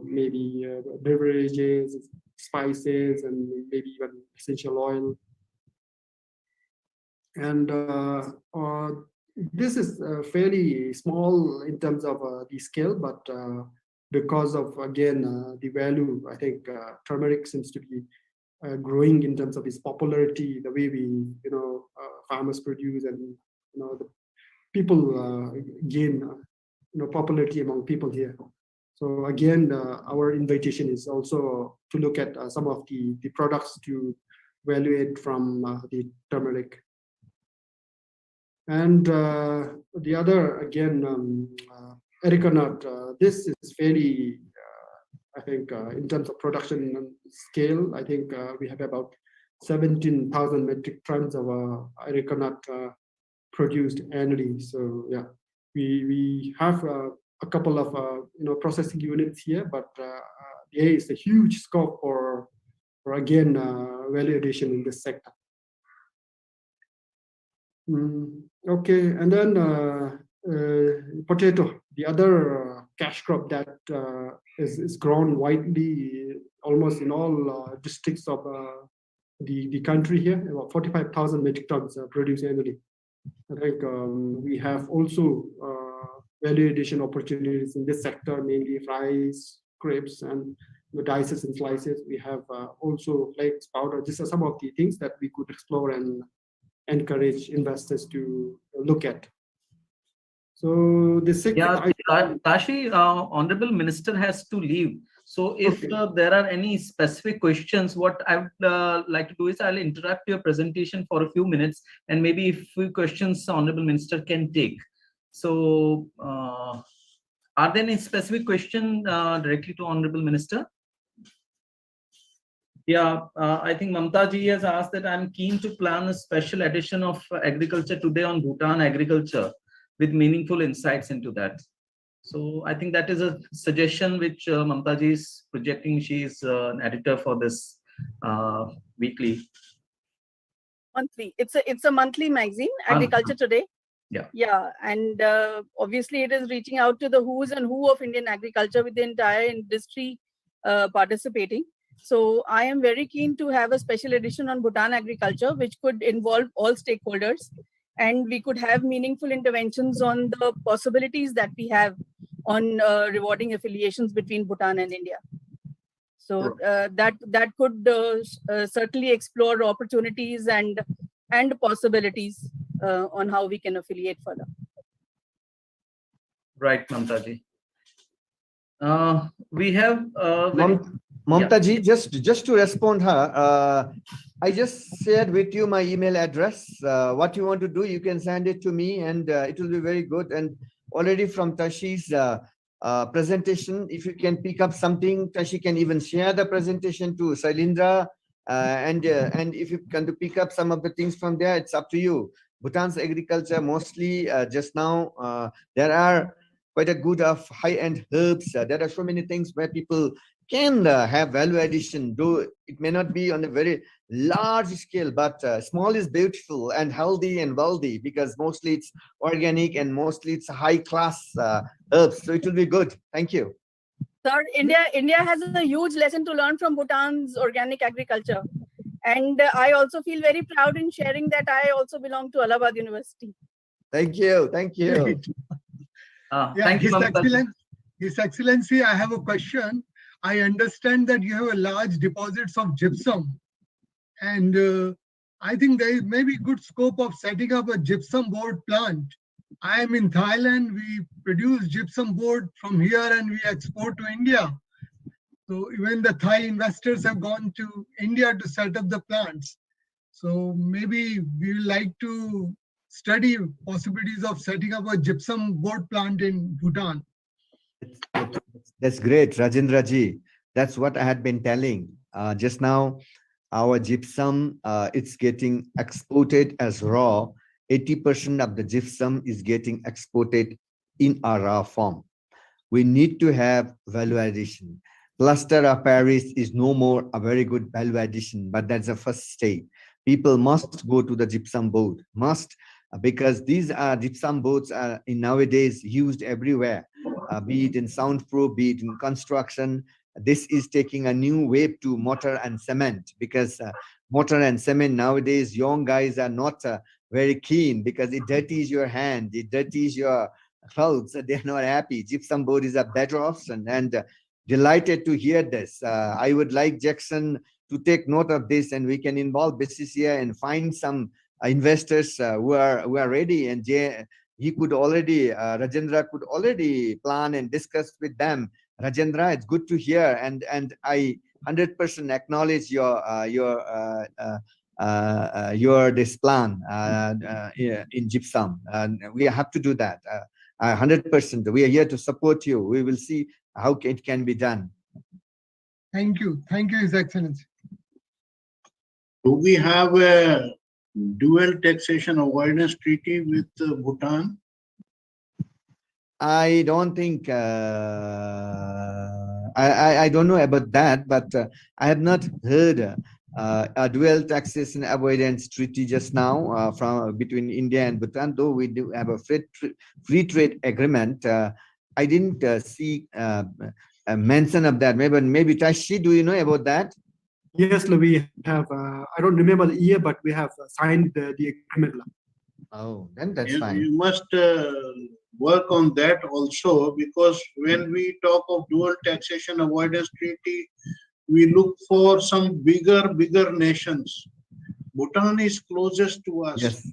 maybe beverages, spices, and maybe even essential oil. And this is fairly small in terms of the scale, but because of again the value, I think turmeric seems to be growing in terms of its popularity, the way we farmers produce, and the people gain popularity among people here. So again, our invitation is also to look at some of the products to evaluate from the turmeric. And the other, again, areca nut, this is fairly, I think, in terms of production scale, I think we have about 17,000 metric tons of areca nut produced annually. So yeah, we have a couple of processing units here, but there is a huge scope for again value addition in this sector. Okay, and then potato, the other cash crop that is grown widely almost in all districts of the country here, about 45,000 metric tons produced annually. I think we have also value addition opportunities in this sector, mainly fries, crepes, and dices and slices. We have also flakes, powder. These are some of the things that we could explore and encourage investors to look at. So the second, Tashi, Honorable Minister has to leave. So if there are any specific questions, what I would like to do is I'll interrupt your presentation for a few minutes, and maybe a few questions Honorable Minister can take. So are there any specific question directly to Honorable Minister? Yeah, I think Mamta ji has asked that I'm keen to plan a special edition of Agriculture Today on Bhutan agriculture with meaningful insights into that. So I think that is a suggestion which Mamta ji is projecting. She is an editor for this weekly. Monthly. It's a monthly magazine, Agriculture Today. Yeah, and obviously it is reaching out to the who's and who of Indian agriculture with the entire industry participating. So I am very keen to have a special edition on Bhutan agriculture, which could involve all stakeholders, and we could have meaningful interventions on the possibilities that we have on rewarding affiliations between Bhutan and India. So that could certainly explore opportunities and possibilities on how we can affiliate further. Right, Mamtaji. We have Mamtaji, just to respond her, I just shared with you my email address. What you want to do, you can send it to me, and it will be very good. And already from Tashi's presentation, if you can pick up something, Tashi can even share the presentation to Sailindra, and if you can to pick up some of the things from there, it's up to you. Bhutan's agriculture mostly just now there are quite a good of high-end herbs. There are so many things where people can have value addition, though it may not be on a very large scale, but small is beautiful and healthy and wealthy, because mostly it's organic and mostly it's high class herbs. So it will be good. Thank you. Sir, India has a huge lesson to learn from Bhutan's organic agriculture. And I also feel very proud in sharing that I also belong to Allahabad University. Thank you. Thank you. Thank you, His Excellency, I have a question. I understand that you have a large deposits of gypsum, and I think there is maybe good scope of setting up a gypsum board plant. I am in Thailand. We produce gypsum board from here and we export to India. So even the Thai investors have gone to India to set up the plants. So maybe we would like to study possibilities of setting up a gypsum board plant in Bhutan. That's great, Rajendra ji. That's what I had been telling just now. Our gypsum, it's getting exported as raw. 80% of the gypsum is getting exported in a raw form. We need to have value addition. Plaster of Paris is no more a very good value addition, but that's the first stage. People must go to the gypsum board, because these are gypsum boards are in nowadays used everywhere, be it in soundproof, be it in construction. This is taking a new wave to mortar and cement, because mortar and cement nowadays, young guys are not very keen, because it dirties your hand, it dirties your clothes. They're not happy. Gypsum board is a better option, and delighted to hear this. I would like Jackson to take note of this, and we can involve BCCI and find some investors who are ready, and he could already, Rajendra could already plan and discuss with them. Rajendra, it's good to hear, and I 100% acknowledge your this plan in gypsum. We have to do that. 100%. We are here to support you. We will see how it can be done. Thank you, His Excellency. Do we have a dual taxation avoidance treaty with Bhutan? I don't think I don't know about that, but I have not heard a dual taxation avoidance treaty just now from between India and Bhutan. Though we do have a free trade agreement, I didn't see a mention of that. Maybe Tashi, do you know about that? Yes, we have. I don't remember the year, but we have signed the agreement. Oh, then that's fine. You must work on that also, because when we talk of dual taxation avoidance treaty, we look for some bigger nations. Bhutan is closest to us. Yes.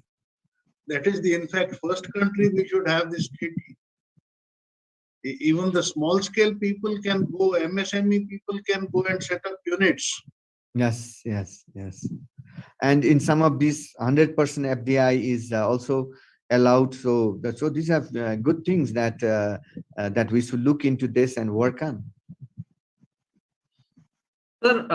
That is the, in fact, first country we should have this treaty. Even the small scale people can go, MSME people can go and set up units. Yes. And in some of these 100% FDI is also allowed. So these are good things that that we should look into this and work on. Sir,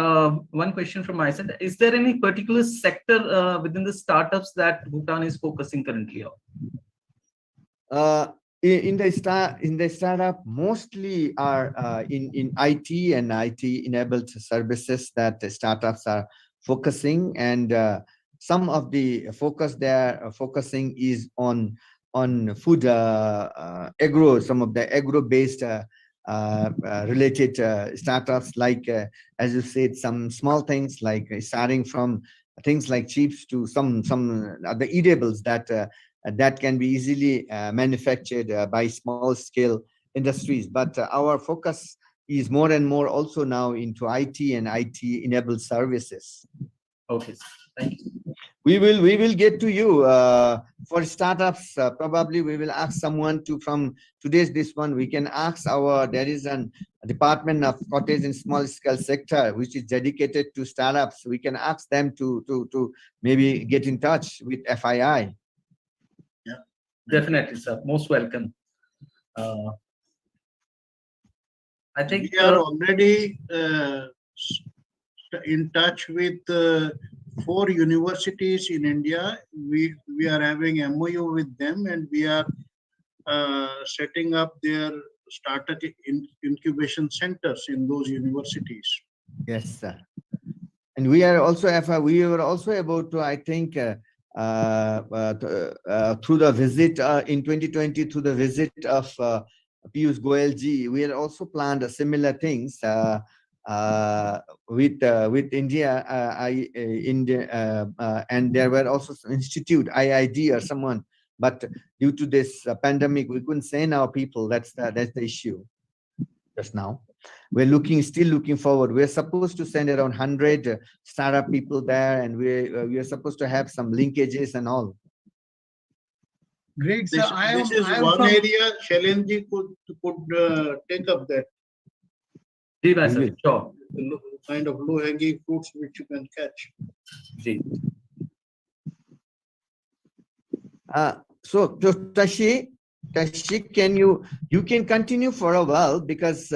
one question from my side. Is there any particular sector within the startups that Bhutan is focusing currently on? In the startup, mostly are in IT and IT enabled services that the startups are focusing, and some of the focus they are focusing is on food, agro, some of the agro based related startups, like as you said, some small things like starting from things like chips to some the eatables that can be easily manufactured by small scale industries. But our focus is more and more also now into IT and IT enabled services. Okay, thank you. We will get to you for startups. Probably we will ask someone to, from today's this one, we can ask there is a department of cottage and small scale sector which is dedicated to startups. We can ask them to maybe get in touch with FII. Yeah, definitely, sir. Most welcome. I think we are already in touch with 4 universities in India. We are having MOU with them, and we are setting up their startup incubation centers in those universities. Yes, sir. And we are also we were also able to, I think, through the visit in 2020, through the visit of Piyush Goyal ji, we had also planned similar things with India, and there were also some institute, IID or someone, but due to this pandemic, we couldn't send our people. That's the issue just now. We're still looking forward. We're supposed to send around 100 startup people there, and we are supposed to have some linkages and all. Great, sir. This is one area Shailenji could take up that. Sure. Kind of low-hanging fruits which you can catch. So Tashi, can you can continue for a while, because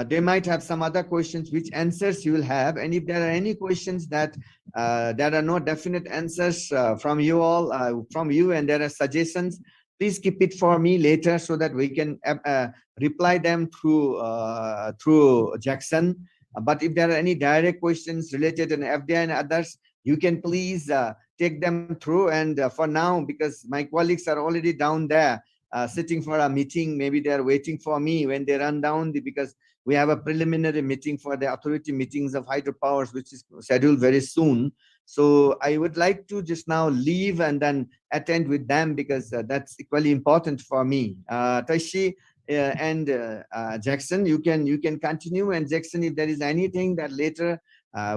they might have some other questions which answers you will have, and if there are any questions that there are no definite answers from you all, and there are suggestions, please keep it for me later so that we can reply them through Jackson. But if there are any direct questions related to FDI and others, you can please take them through. And for now, because my colleagues are already down there sitting for a meeting, maybe they are waiting for me when they run down, because we have a preliminary meeting for the authority meetings of hydropowers, which is scheduled very soon. So I would like to just now leave and then attend with them, because that's equally important for me. Tashi and Jackson, you can continue. And Jackson, if there is anything that later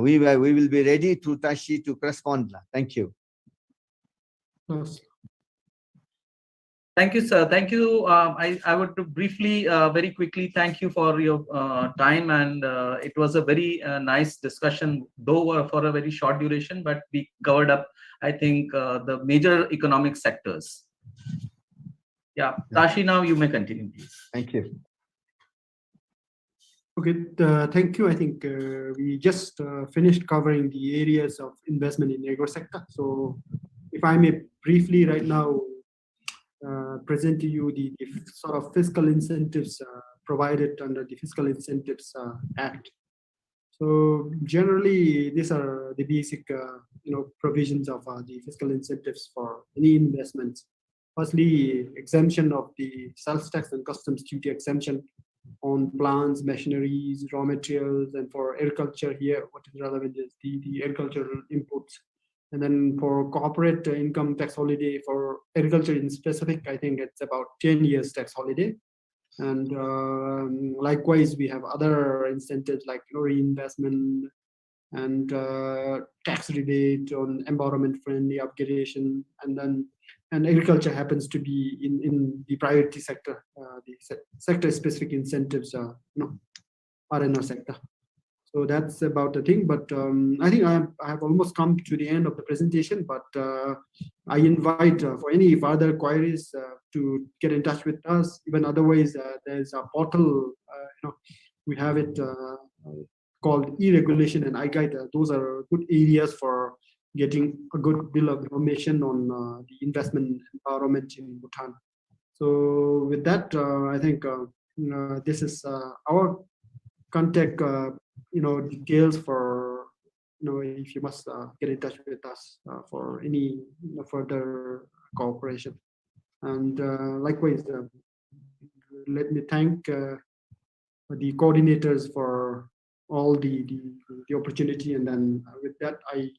we will be ready to Tashi to correspond. Thank you. Yes. Thank you, sir. Thank you. I would briefly, very quickly, thank you for your time. And it was a very nice discussion, though for a very short duration, but we covered up, I think, the major economic sectors. Yeah, Tashi, now you may continue, please. Thank you. Okay, thank you. I think we just finished covering the areas of investment in agro sector. So if I may briefly right now present to you the sort of fiscal incentives provided under the Fiscal Incentives Act. So generally, these are the basic provisions of the fiscal incentives for any investments. Firstly, exemption of the sales tax and customs duty exemption on plants, machineries, raw materials, and for agriculture here, what is relevant is the agricultural inputs. And then for corporate income tax holiday for agriculture in specific, I think it's about 10 years tax holiday. And likewise, we have other incentives like reinvestment and tax rebate on environment-friendly upgradation, and agriculture happens to be in the priority sector. The sector-specific incentives are in our sector. So that's about the thing. But I think I have almost come to the end of the presentation. But I invite for any further queries to get in touch with us. Even otherwise, there's a portal. We have it called e-regulation and iGuide. Those are good areas for getting a good deal of information on the investment environment in Bhutan. So with that, I think this is our contact details for if you must get in touch with us for any further cooperation. And likewise, let me thank the coordinators for all the opportunity. And then with that, I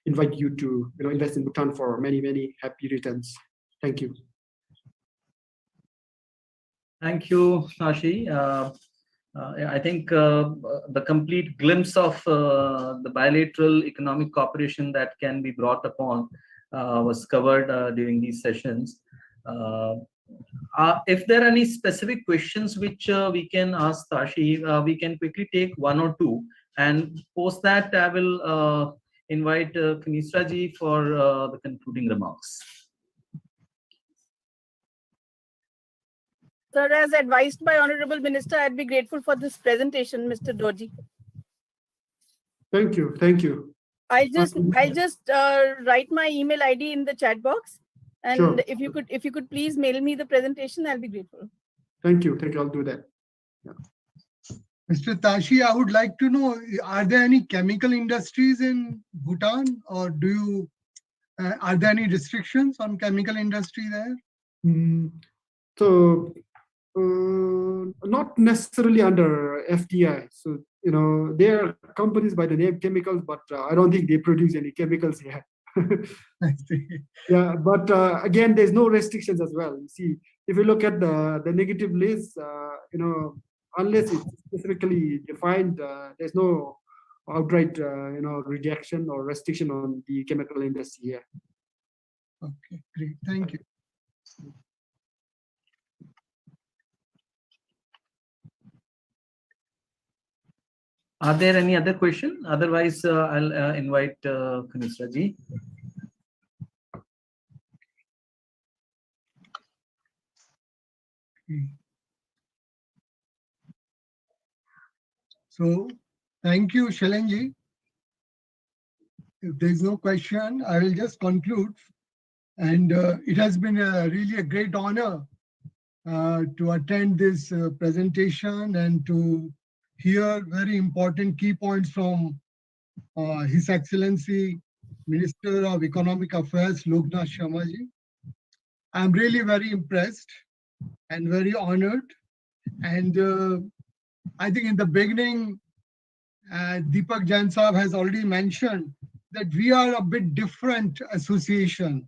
invite you to invest in Bhutan for many happy returns. Thank you. Thank you, Shashi. I think the complete glimpse of the bilateral economic cooperation that can be brought upon was covered during these sessions. If there are any specific questions which we can ask Shashi, we can quickly take one or two, and post that I will invite Kanisra ji for the concluding remarks. Sir, as advised by Honorable Minister, I'd be grateful for this presentation, Mr. Dorji. Thank you. Thank you. I'll just write my email ID in the chat box, and Sure. if you could please mail me the presentation, I'll be grateful. Thank you. Thank you. I'll do that. Yeah. Mr. Tashi, I would like to know, are there any chemical industries in Bhutan, or are there any restrictions on chemical industry there? So not necessarily under FDI. So, there are companies by the name chemicals, but I don't think they produce any chemicals here. I see. Yeah, but again, there's no restrictions as well. You see, if you look at the negative list, unless it's specifically defined, there's no outright, rejection or restriction on the chemical industry here. Okay, great. Thank you. Are there any other questions? Otherwise, I'll invite Kanisra ji. So, thank you, Shalenji. If there's no question, I will just conclude. And it has been really a great honor to attend this presentation and to hear very important key points from His Excellency Minister of Economic Affairs, Loknath Sharma ji. I'm really very impressed and very honored. And I think in the beginning, Deepak Jain Saab has already mentioned that we are a bit different association.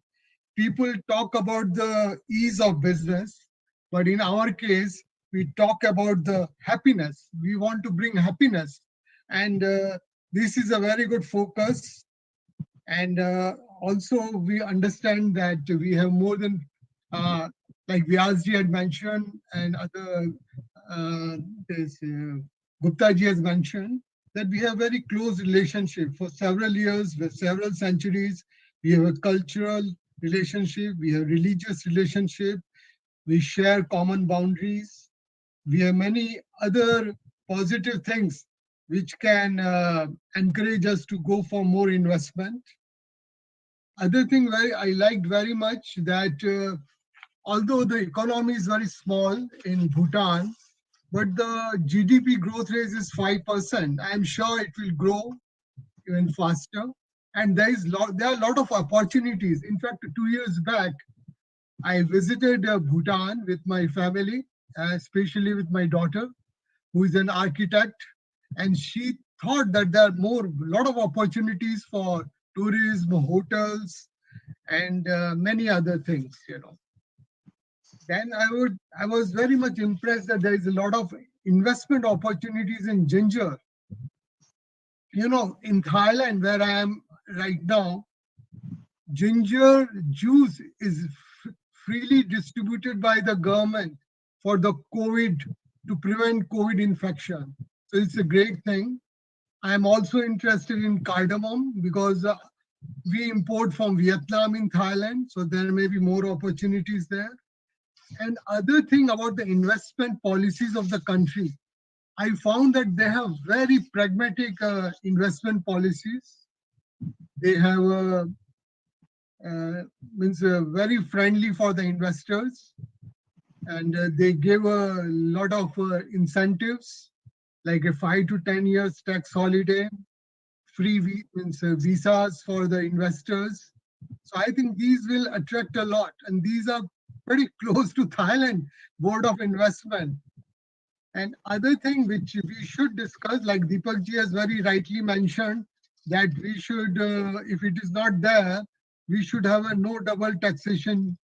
People talk about the ease of business, but in our case, we talk about the happiness. We want to bring happiness. And this is a very good focus. And also we understand that we have more than, like Vyasji had mentioned, and other, Gupta ji has mentioned, that we have very close relationship for several years, for several centuries. We have a cultural relationship, we have religious relationship, we share common boundaries. We have many other positive things which can encourage us to go for more investment. Other thing I liked very much that although the economy is very small in Bhutan, but the GDP growth rate is 5%. I'm sure it will grow even faster. And there are a lot of opportunities. In fact, 2 years back, I visited Bhutan with my family, especially with my daughter, who is an architect, and she thought that there are a lot of opportunities for tourism, hotels, and many other things. Then I was very much impressed that there is a lot of investment opportunities in ginger. In Thailand, where I am right now, ginger juice is freely distributed by the government for the COVID, to prevent COVID infection. So it's a great thing. I am also interested in cardamom because we import from Vietnam in Thailand, so there may be more opportunities there. And other thing about the investment policies of the country, I found that they have very pragmatic investment policies. They have very friendly for the investors, and they give a lot of incentives, like a 5 to 10 years tax holiday, free visas for the investors. So I think these will attract a lot, and these are pretty close to Thailand Board of Investment. And other thing which we should discuss, like Deepak ji has very rightly mentioned, that we should, if it is not there, we should have a no double taxation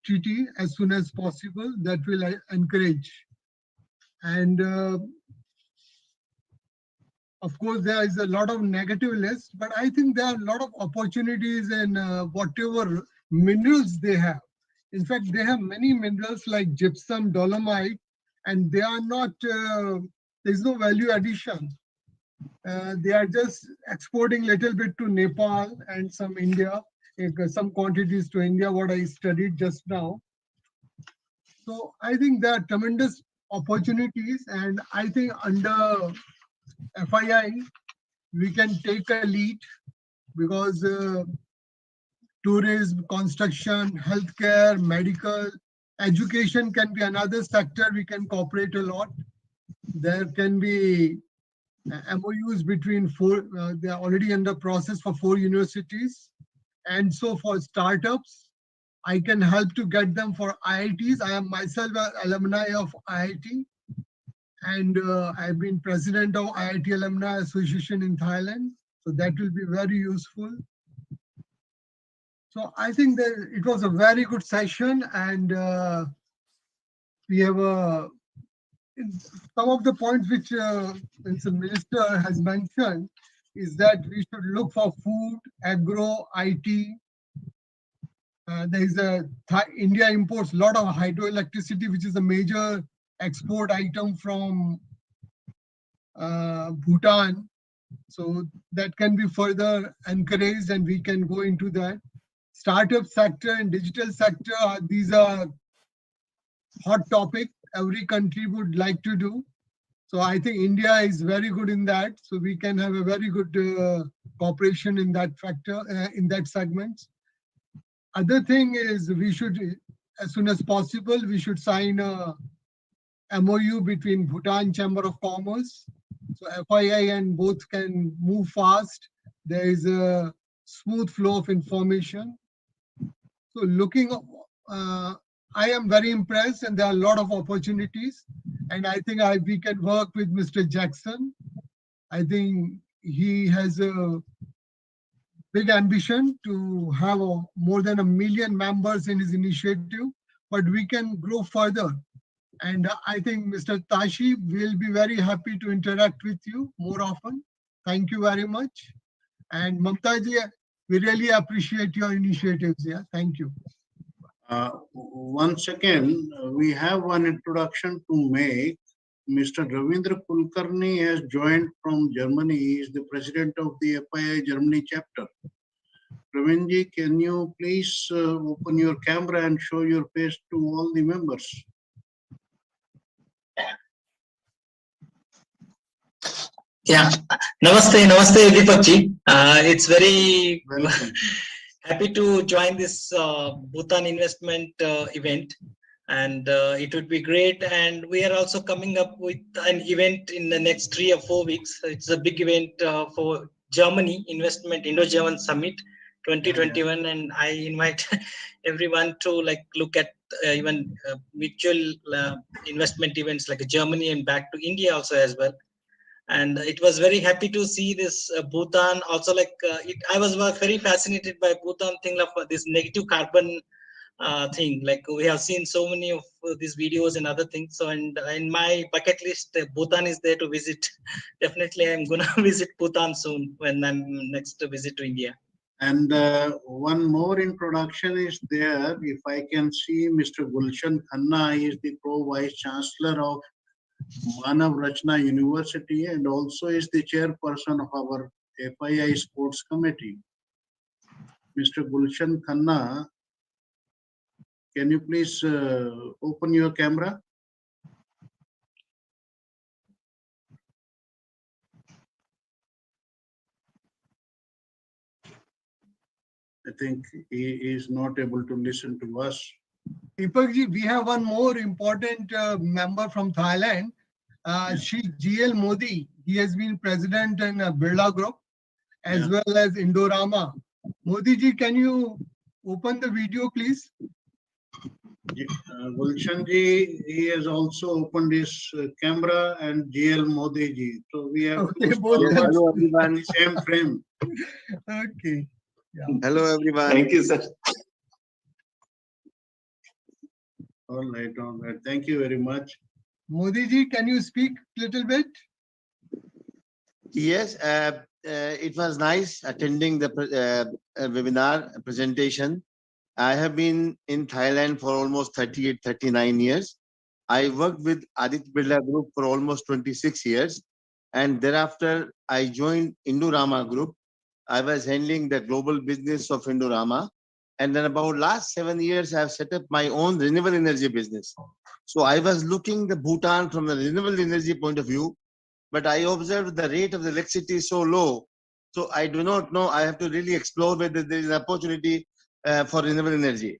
treaty as soon as possible. That will encourage. And of course, there is a lot of negative list, but I think there are a lot of opportunities in whatever minerals they have. In fact, they have many minerals like gypsum, dolomite, and they are not, there's no value addition. They are just exporting little bit to Nepal and some India, some quantities to India, what I studied just now. So I think there are tremendous opportunities, and I think under FII, we can take a lead because tourism, construction, healthcare, medical, education can be another sector we can cooperate a lot. There can be MOUs between they are already under process for 4 universities. And so for startups, I can help to get them for IITs. I am myself an alumni of IIT. And I've been president of IIT Alumni Association in Thailand. So that will be very useful. So I think that it was a very good session, and we have some of the points which the minister has mentioned is that we should look for food, agro, IT. There is India imports a lot of hydroelectricity, which is a major export item from Bhutan. So that can be further encouraged, and we can go into that. Startup sector and digital sector, these are hot topics every country would like to do. So I think India is very good in that. So we can have a very good cooperation in that factor, in that segment. Other thing is we should, as soon as possible, we should sign a MOU between Bhutan Chamber of Commerce. So FII and both can move fast. There is a smooth flow of information. So looking, I am very impressed, and there are a lot of opportunities. And I think we can work with Mr. Jackson. I think he has a big ambition to have more than 1 million members in his initiative, but we can grow further. And I think Mr. Tashi will be very happy to interact with you more often. Thank you very much. And Mamtaji, we really appreciate your initiatives. Yeah, thank you. One second, we have one introduction to make. Mr. Ravindra Kulkarni has joined from Germany. He is the president of the FII Germany chapter. Ravindra, can you please open your camera and show your face to all the members? Yeah, namaste Deepak ji. It's very Welcome. happy to join this Bhutan investment event, and it would be great. And we are also coming up with an event in the next 3 or 4 weeks. It's a big event for Germany Investment Indo-German Summit 2021, and I invite everyone to look at even mutual investment events like Germany and back to India also as well. And it was very happy to see this Bhutan also, I was very fascinated by Bhutan thing of this negative carbon thing. Like we have seen so many of these videos and other things. So, and in my bucket list, Bhutan is there to visit. Definitely, I'm gonna visit Bhutan soon when I'm next to visit to India. And one more introduction is there. If I can see Mr. Gulshan Khanna, he is the Pro-Vice Chancellor of Manav Rachna University and also is the chairperson of our FII Sports Committee. Mr. Gulshan Khanna, can you please open your camera? I think he is not able to listen to us. Deepak, we have one more important member from Thailand, Shri GL Modi. He has been president in Birla Group as well as Indorama. Modi ji, can you open the video, please? Gulshan ji, he has also opened his camera, and GL Modi ji. So we have Okay, two both stalwarts Hello, in everyone. the same frame. Okay. Yeah. Hello, everyone. Thank you, sir. All right, all right. Thank you very much. Modi ji, can you speak a little bit? Yes, it was nice attending the webinar presentation. I have been in Thailand for almost 38, 39 years. I worked with Aditya Birla Group for almost 26 years. And thereafter, I joined Indorama Group. I was handling the global business of Indorama. And then about last 7 years, I have set up my own renewable energy business. So I was looking the Bhutan from the renewable energy point of view, but I observed the rate of the electricity is so low. So I do not know, I have to really explore whether there is an opportunity for renewable energy.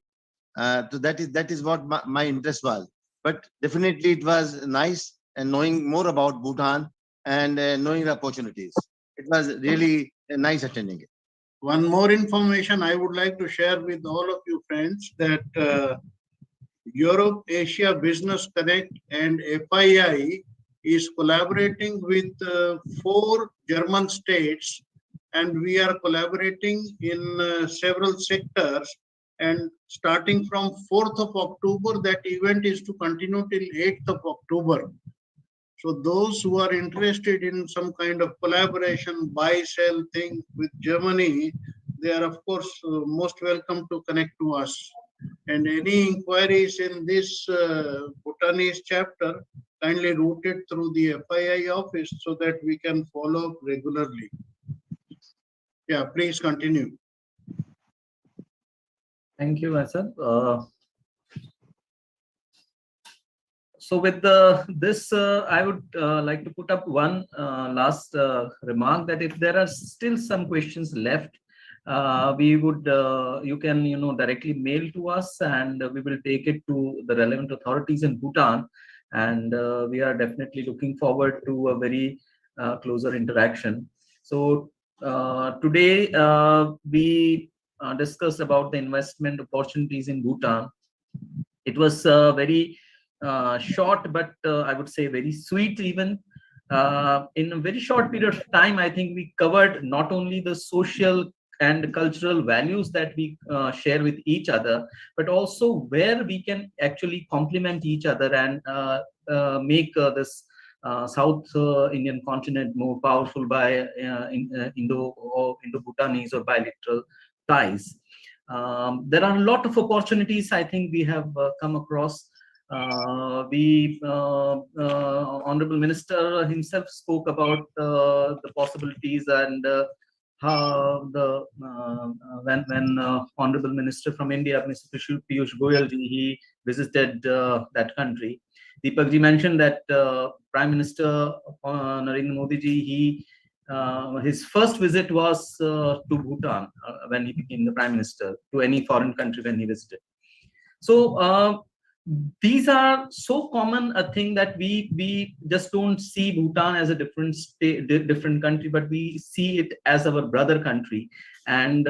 So that is what my interest was. But definitely it was nice and knowing more about Bhutan and knowing the opportunities. It was really nice attending it. One more information I would like to share with all of you friends, that Europe Asia Business Connect and FII is collaborating with 4 German states, and we are collaborating in several sectors. And starting from 4th of October, that event is to continue till 8th of October. So those who are interested in some kind of collaboration, buy-sell thing with Germany, they are of course most welcome to connect to us. And any inquiries in this Bhutanese chapter, kindly route it through the FII office so that we can follow up regularly. Yeah, please continue. Thank you, Asad. So with this, I would like to put up one last remark, that if there are still some questions left, we would you can directly mail to us, and we will take it to the relevant authorities in Bhutan, and we are definitely looking forward to a very closer interaction. So today we discussed about the investment opportunities in Bhutan. It was very short, but I would say very sweet even. In a very short period of time, I think we covered not only the social and cultural values that we share with each other, but also where we can actually complement each other and make this South Indian continent more powerful by Indo-Bhutanese or bilateral ties. There are a lot of opportunities I think we have come across. The Honorable Minister himself spoke about the possibilities, and how the when Honorable Minister from India, Mr. Piyush Goyal ji, he visited that country. Deepak ji mentioned that Prime Minister Narendra Modi ji, his first visit was to Bhutan when he became the Prime Minister, to any foreign country when he visited. So these are so common a thing that we just don't see Bhutan as a different state, different country, but we see it as our brother country. And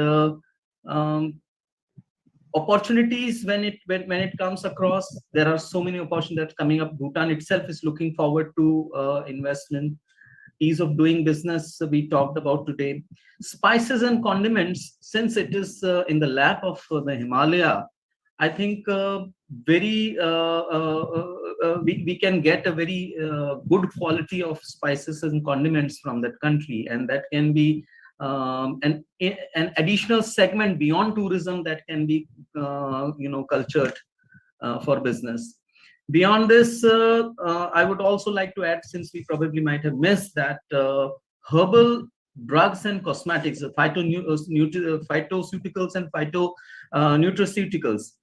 opportunities, when it comes across, there are so many opportunities coming up. Bhutan itself is looking forward to investment. Ease of doing business we talked about today. Spices and condiments, since it is in the lap of the Himalaya, I think we can get a very good quality of spices and condiments from that country, and that can be an additional segment beyond tourism that can be cultured for business. Beyond this, I would also like to add, since we probably might have missed, that herbal drugs and cosmetics, phytoceuticals and phytonutraceuticals.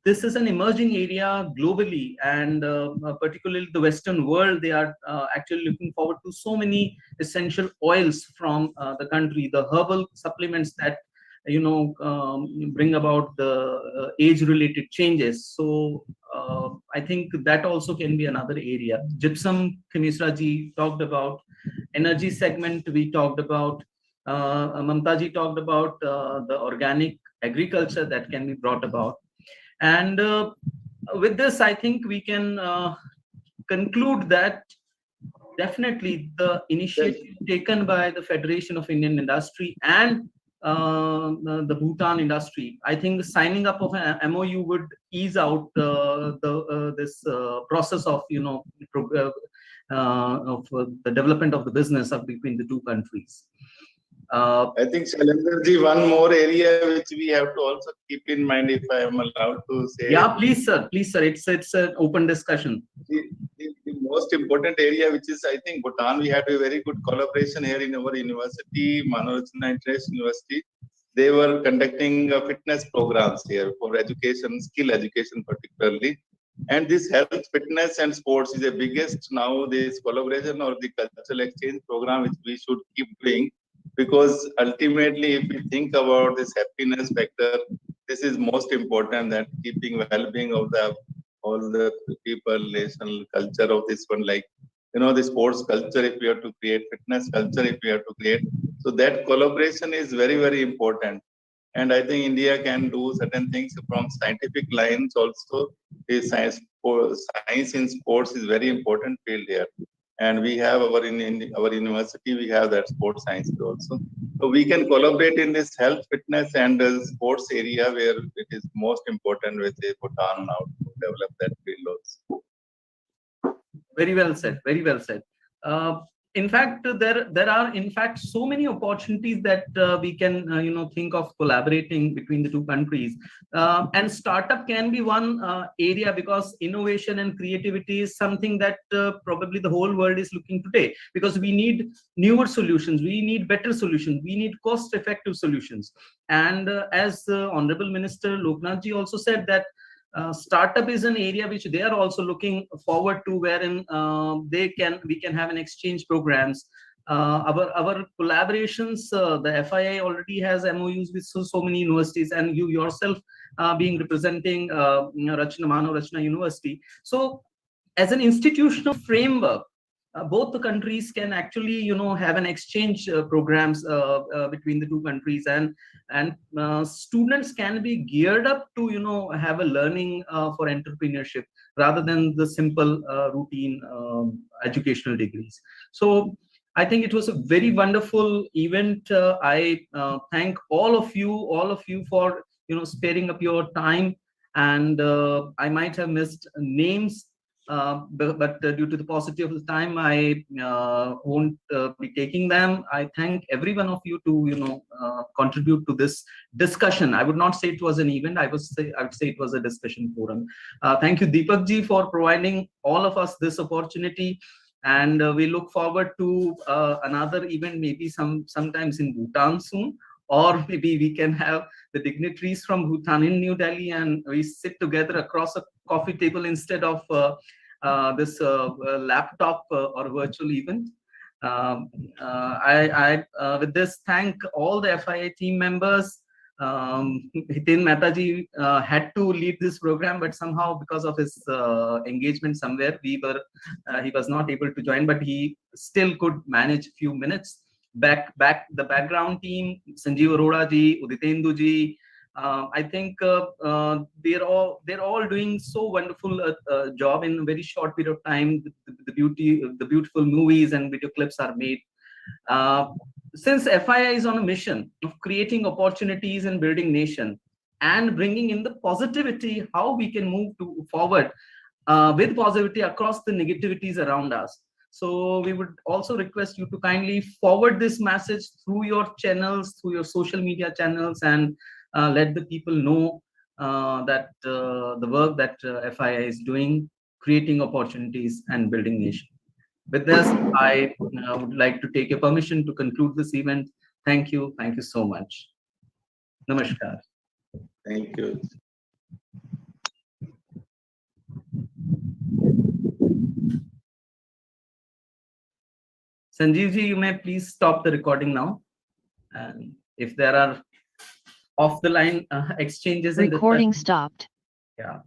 This is an emerging area globally, and particularly the Western world. They are actually looking forward to so many essential oils from the country, the herbal supplements that bring about the age-related changes. So I think that also can be another area. Gypsum, Khimisra ji talked about. Energy segment we talked about. Mamta ji talked about the organic agriculture that can be brought about. And with this, I think we can conclude that definitely the initiative taken by the Federation of Indian Industry and the Bhutan industry, I think signing up of an MOU would ease out this process of the development of the business between the two countries. I think, Shailendra-ji, one more area which we have to also keep in mind, if I am allowed to say. Yeah, please, sir. Please, sir. It's an open discussion. The most important area, which is, I think, Bhutan, we had a very good collaboration here in our university, Manarachana International University. They were conducting fitness programs here for education, skill education particularly. And this health, fitness, and sports is the biggest now, this collaboration or the cultural exchange program, which we should keep doing. Because ultimately, if we think about this happiness factor, this is most important, that keeping well-being of all the people, national culture of this one, like, the sports culture, if we have to create, fitness culture, if we have to create. So that collaboration is very, very important. And I think India can do certain things from scientific lines also. The science in sports is very important field here. And we have our university, we have that sports science also. So we can collaborate in this health, fitness, and sports area where it is most important with the Bhutan now to develop that field also. Very well said. Very well said. In fact, there are so many opportunities that we can think of collaborating between the two countries, and startup can be one area, because innovation and creativity is something that probably the whole world is looking today, because we need newer solutions, we need better solutions, we need cost-effective solutions. And as Honorable Minister Loknath ji also said that startup is an area which they are also looking forward to, wherein we can have an exchange programs. Our collaborations, the FII already has MOUs with so many universities, and you yourself being representing Rachna University. So as an institutional framework, both the countries can actually have an exchange programs between the two countries, and students can be geared up to have a learning for entrepreneurship rather than the simple routine educational degrees. So I think it was a very wonderful event. I thank all of you for sparing up your time, and I might have missed names, but due to the paucity of the time, I won't be taking them. I thank every one of you to contribute to this discussion. I would not say it was an event. I would say it was a discussion forum. Thank you, Deepak ji, for providing all of us this opportunity, and we look forward to another event, maybe sometimes in Bhutan soon. Or maybe we can have the dignitaries from Bhutan in New Delhi, and we sit together across a coffee table instead of this laptop or virtual event. I with this thank all the FII team members. Hitin Mehtaji had to lead this program, but somehow because of his engagement somewhere, he was not able to join, but he still could manage a few minutes. Back the background team, Sanjeev Arora ji, Uditendu ji, I think they're all doing so wonderful job in a very short period of time. The beautiful movies and video clips are made. Since FII is on a mission of creating opportunities and building nation and bringing in the positivity, how we can move forward with positivity across the negativities around us. So we would also request you to kindly forward this message through your channels, through your social media channels, and let the people know that the work that FII is doing, creating opportunities and building nation. With this, I would like to take your permission to conclude this event. Thank you. Thank you so much. Namaskar. Thank you. Sanjeev ji, you may please stop the recording now. And if there are off the line exchanges, recording stopped. Yeah.